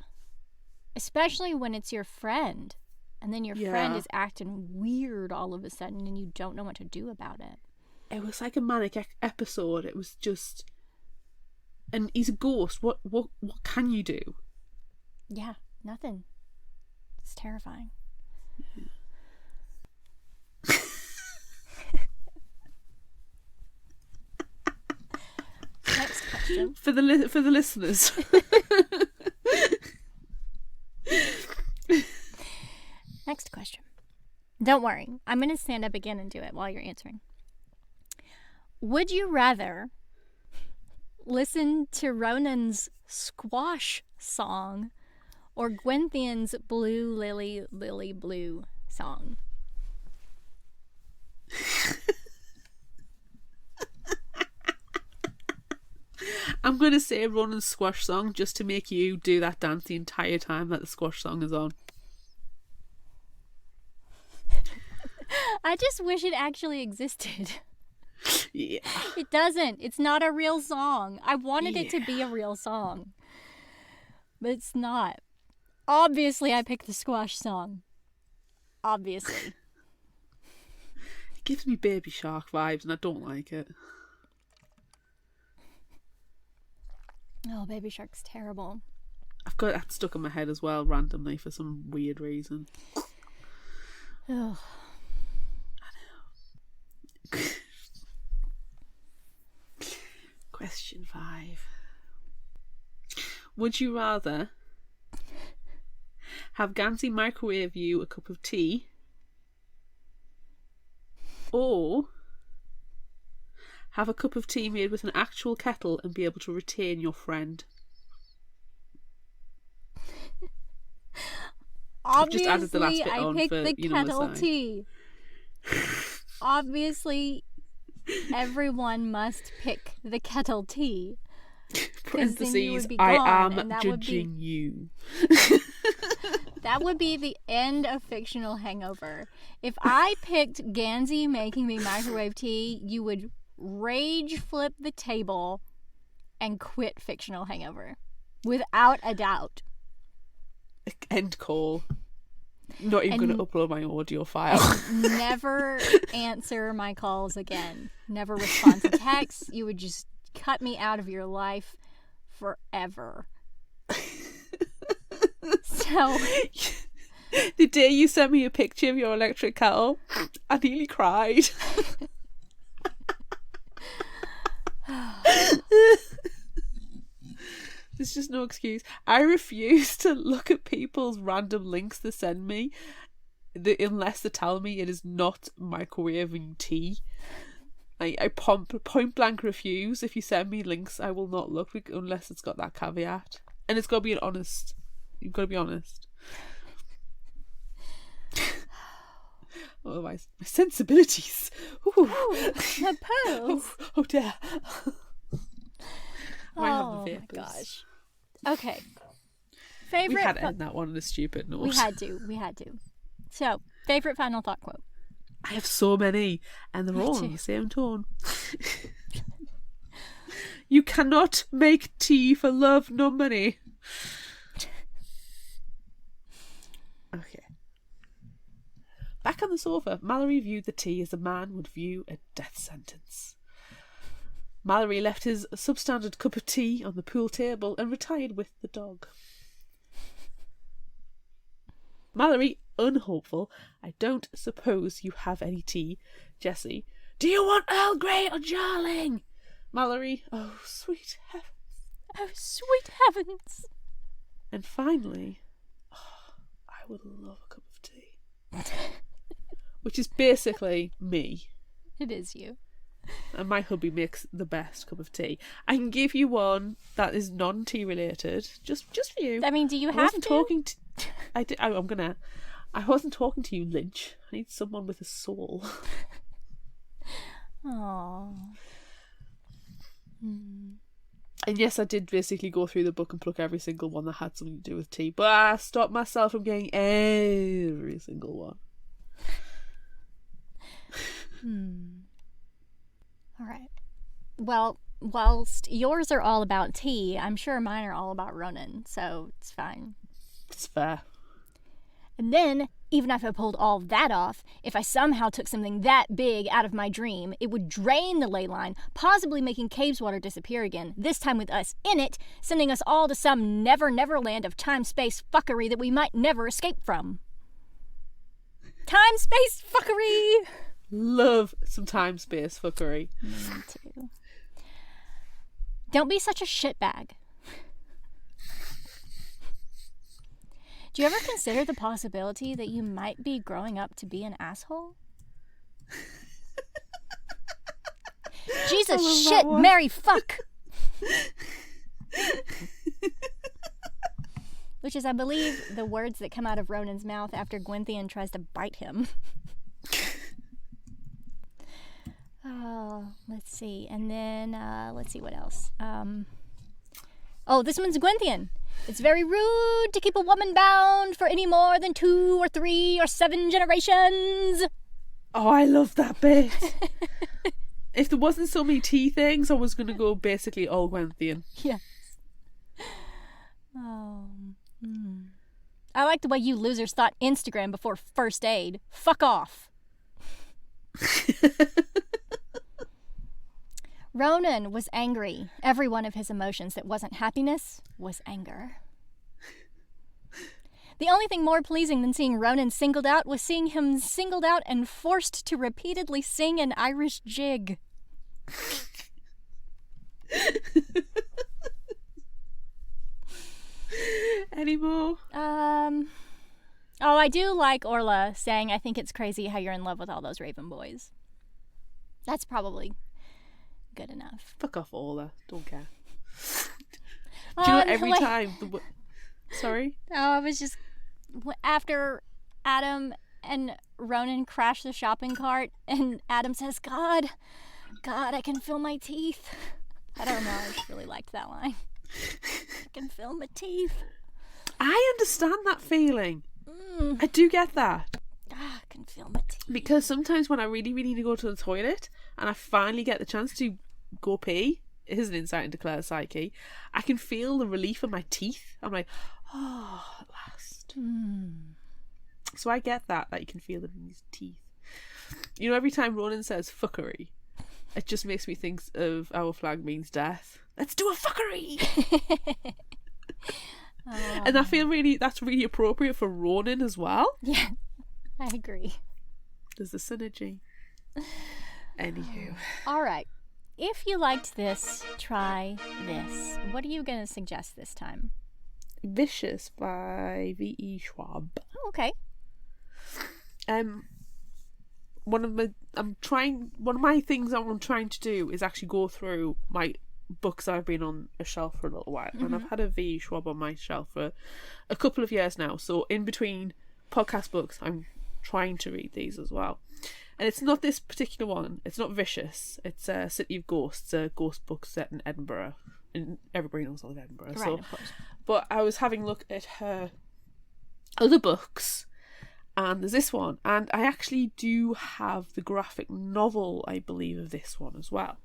Especially when it's your friend. And then your friend is acting weird all of a sudden and you don't know what to do about it. It was like a manic episode. It was just, and he's a ghost. What can you do? Yeah, nothing. It's terrifying. Next question. For the listeners. Next question. Don't worry. I'm going to stand up again and do it while you're answering. Would you rather listen to Ronan's squash song or Gwenthian's Blue Lily Lily Blue song? I'm going to say Ronan's squash song just to make you do that dance the entire time that the squash song is on. I just wish it actually existed. Yeah. It doesn't. It's not a real song. I wanted it to be a real song. But it's not. Obviously, I picked the squash song. Obviously. It gives me Baby Shark vibes and I don't like it. Oh, Baby Shark's terrible. I've got that stuck in my head as well randomly for some weird reason. Ugh. Question 5. Would you rather have Gansey microwave you a cup of tea or have a cup of tea made with an actual kettle and be able to retain your friend? Obviously, just added the last bit I on picked for, the you know, kettle aside. tea. Obviously, everyone must pick the kettle tea. Parentheses, be I gone, am and that judging you. That would be the end of Fictional Hangover. If I picked Gansey making me microwave tea, you would rage flip the table and quit Fictional Hangover. Without a doubt. End call. Not even going to upload my audio file. Never answer my calls again. Never respond to texts. You would just cut me out of your life forever. So the day you sent me a picture of your electric kettle, I nearly cried. There's just no excuse. I refuse to look at people's random links they send me unless they tell me it is not microwaving tea. I point blank refuse. If you send me links, I will not look unless it's got that caveat. And it's got to be honest. You've got to be honest. Oh, my sensibilities. Ooh. my pearls. Oh dear. Oh my gosh. Okay. Favorite. We had to end that one on a stupid note. We had to. So, favorite final thought quote. I have so many, and they're Me all too. in the same tone. You cannot make tea for love nor money. Okay. Back on the sofa, Mallory viewed the tea as a man would view a death sentence. Mallory left his substandard cup of tea on the pool table and retired with the dog. Mallory, unhopeful. I don't suppose you have any tea. Jessie, do you want Earl Grey or Jarling? Mallory, oh, sweet heavens. Oh, sweet heavens. And finally, I would love a cup of tea. Which is basically me. It is you. And my hubby makes the best cup of tea. I can give you one that is non-tea related, just for you. I mean, do you I have wasn't to? talking to. I wasn't talking to you, Lynch. I need someone with a soul. Aww. And yes, I did basically go through the book and pluck every single one that had something to do with tea, but I stopped myself from getting every single one. All right. Well, whilst yours are all about tea, I'm sure mine are all about Ronan, so it's fine. It's fair. And then, even if I pulled all that off, if I somehow took something that big out of my dream, it would drain the ley line, possibly making Cave's water disappear again, this time with us in it, sending us all to some never land of time-space fuckery that we might never escape from. Time-space fuckery! Love some time-space fuckery. Me too. Don't be such a shitbag. Do you ever consider the possibility that you might be growing up to be an asshole? Jesus, shit, Mary, fuck! Which is, I believe, the words that come out of Ronan's mouth after Gwynthian tries to bite him. Oh, let's see. And then, let's see what else. Oh, this one's Gwynthian. It's very rude to keep a woman bound for any more than 2 or 3 or 7 generations. Oh, I love that bit. If there wasn't so many tea things, I was going to go basically all Gwynthian. Yes. Oh. I like the way you losers thought Instagram before first aid. Fuck off. Ronan was angry. Every one of his emotions that wasn't happiness was anger. The only thing more pleasing than seeing Ronan singled out was seeing him singled out and forced to repeatedly sing an Irish jig. Any more? Oh, I do like Orla saying, I think it's crazy how you're in love with all those Raven boys. That's probably good enough. Fuck off, Orla. Don't care. Do you know every time... Sorry? Oh, I was just... After Adam and Ronan crash the shopping cart, and Adam says, God, I can feel my teeth. I don't know, I just really liked that line. I can feel my teeth. I understand that feeling. I do get that. I can feel my teeth. Because sometimes when I really need to go to the toilet and I finally get the chance to go pee, here's an insight into Claire's psyche, I can feel the relief in my teeth. I'm like, oh, at last. So I get that you can feel it in his teeth. You know, every time Ronan says fuckery, it just makes me think of Our Flag Means Death. Let's do a fuckery! And I feel that's really appropriate for Ronan as well. Yeah, I agree. There's a synergy. Anywho. All right. If you liked this, try this. What are you going to suggest this time? Vicious by V.E. Schwab. Oh, okay. One of my things I'm trying to do is actually go through my books that have been on a shelf for a little while, and I've had a V. Schwab on my shelf for a couple of years now, so in between podcast books I'm trying to read these as well. And it's not this particular one, it's not Vicious, it's City of Ghosts, a ghost book set in Edinburgh, and everybody knows all of Edinburgh, Right, of course. But I was having a look at her other books, and there's this one, and I actually do have the graphic novel, I believe, of this one as well.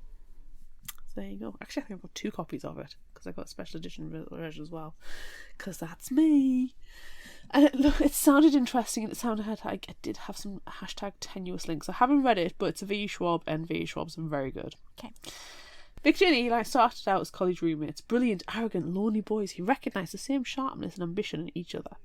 So there you go. Actually, I think I've got 2 copies of it, because I got a special edition version as well, because that's me. And it sounded interesting, and it sounded like it did have some hashtag tenuous links. I haven't read it, but it's a V. Schwab, and V. Schwab's very good. Okay. Victor and Eli started out as college roommates, brilliant, arrogant, lonely boys who recognised the same sharpness and ambition in each other.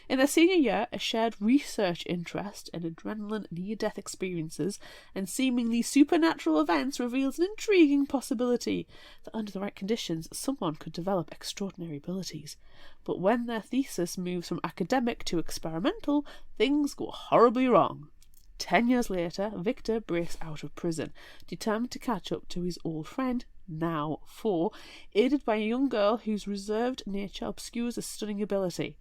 In their senior year, a shared research interest in adrenaline near-death experiences and seemingly supernatural events reveals an intriguing possibility that under the right conditions, someone could develop extraordinary abilities. But when their thesis moves from academic to experimental, things go horribly wrong. 10 years later, Victor breaks out of prison, determined to catch up to his old friend, now 4, aided by a young girl whose reserved nature obscures a stunning ability.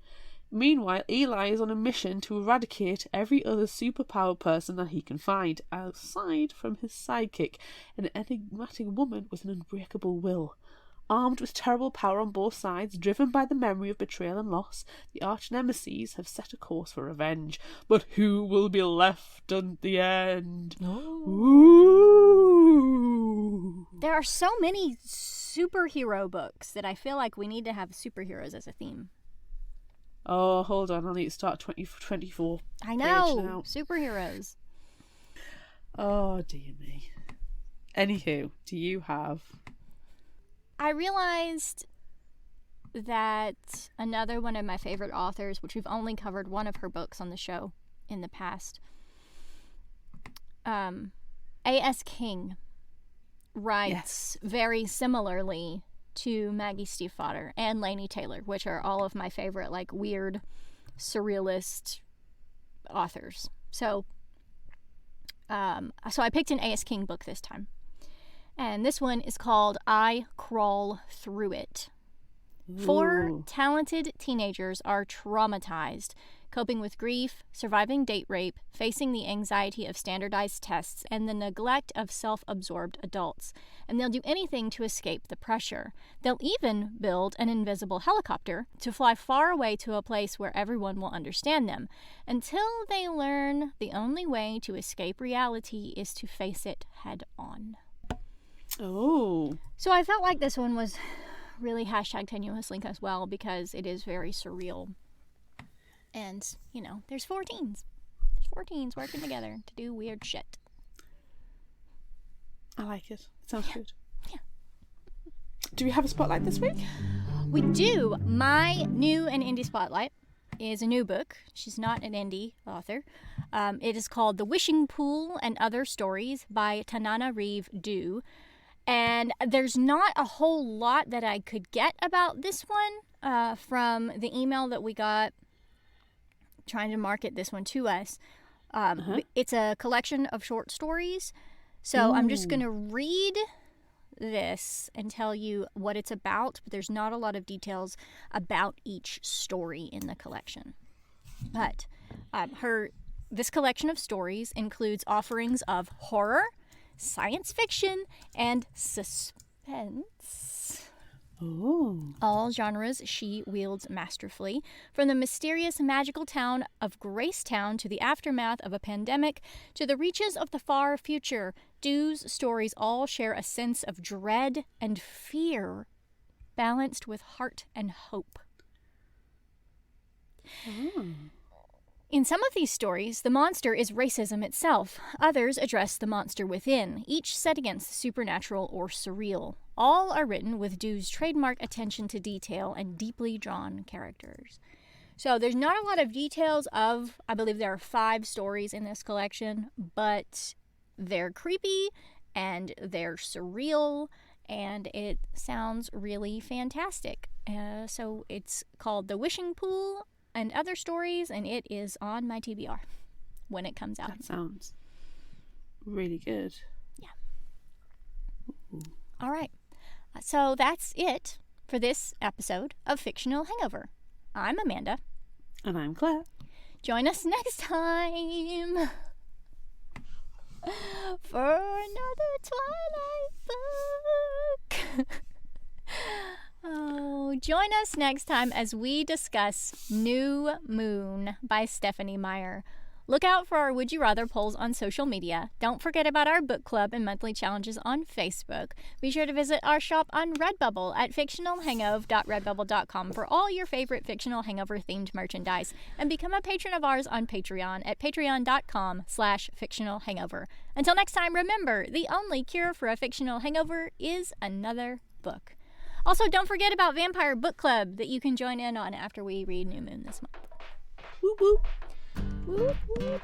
Meanwhile, Eli is on a mission to eradicate every other superpowered person that he can find, aside from his sidekick, an enigmatic woman with an unbreakable will. Armed with terrible power on both sides, driven by the memory of betrayal and loss, the arch-nemeses have set a course for revenge. But who will be left at the end? Ooh. There are so many superhero books that I feel like we need to have superheroes as a theme. Oh, hold on. I need to start 2024. I know. Superheroes. Oh, dear me. Anywho, do you have... I realized that another one of my favorite authors, which we've only covered one of her books on the show in the past, A.S. King writes very similarly to Maggie Stiefvater and Laini Taylor, which are all of my favorite, like, weird, surrealist authors. So I picked an A.S. King book this time. And this one is called I Crawl Through It. Ooh. 4 talented teenagers are traumatized, coping with grief, surviving date rape, facing the anxiety of standardized tests, and the neglect of self-absorbed adults. And they'll do anything to escape the pressure. They'll even build an invisible helicopter to fly far away to a place where everyone will understand them, until they learn the only way to escape reality is to face it head on. Oh. So I felt like this one was really #tenuous link as well, because it is very surreal. And, you know, there's 4 teens. There's 4 teens working together to do weird shit. I like it. It sounds good. Yeah. Do we have a spotlight this week? We do. My new and indie spotlight is a new book. She's not an indie author. It is called The Wishing Pool and Other Stories by Tanana Reeve Dew. And there's not a whole lot that I could get about this one from the email that we got trying to market this one to us. It's a collection of short stories. So I'm just going to read this and tell you what it's about, but there's not a lot of details about each story in the collection. But this collection of stories includes offerings of horror, science fiction, and suspense. Ooh. All genres she wields masterfully, from the mysterious magical town of Gracetown to the aftermath of a pandemic to the reaches of the far future. Dew's stories all share a sense of dread and fear, balanced with heart and hope. In some of these stories, the monster is racism itself. Others address the monster within, each set against the supernatural or surreal. All are written with Dew's trademark attention to detail and deeply drawn characters. So there's not a lot of details of, I believe there are 5 stories in this collection, but they're creepy and they're surreal and it sounds really fantastic. So it's called The Wishing Pool and Other Stories, and it is on my TBR when it comes out. That sounds really good. Yeah. Ooh. All right. So that's it for this episode of Fictional Hangover. I'm Amanda. And I'm Claire. Join us next time for another Twilight book. Oh, join us next time as we discuss New Moon by Stephanie Meyer. Look out for our Would You Rather polls on social media. Don't forget about our book club and monthly challenges on Facebook. Be sure to visit our shop on Redbubble at fictionalhangover.redbubble.com for all your favorite Fictional Hangover themed merchandise. And become a patron of ours on Patreon at patreon.com/fictionalhangover. Until next time, remember, the only cure for a fictional hangover is another book. Also, don't forget about Vampire Book Club that you can join in on after we read New Moon this month. Whoop whoop. Whoop whoop.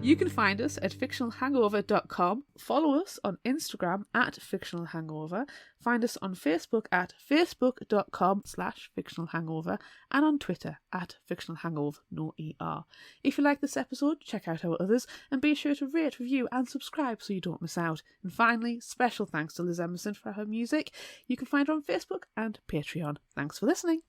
You can find us at fictionalhangover.com, follow us on Instagram at fictionalhangover, find us on Facebook at facebook.com/fictionalhangover, and on Twitter at fictionalhangover, no ER. If you like this episode, check out our others, and be sure to rate, review, and subscribe so you don't miss out. And finally, special thanks to Liz Emerson for her music. You can find her on Facebook and Patreon. Thanks for listening.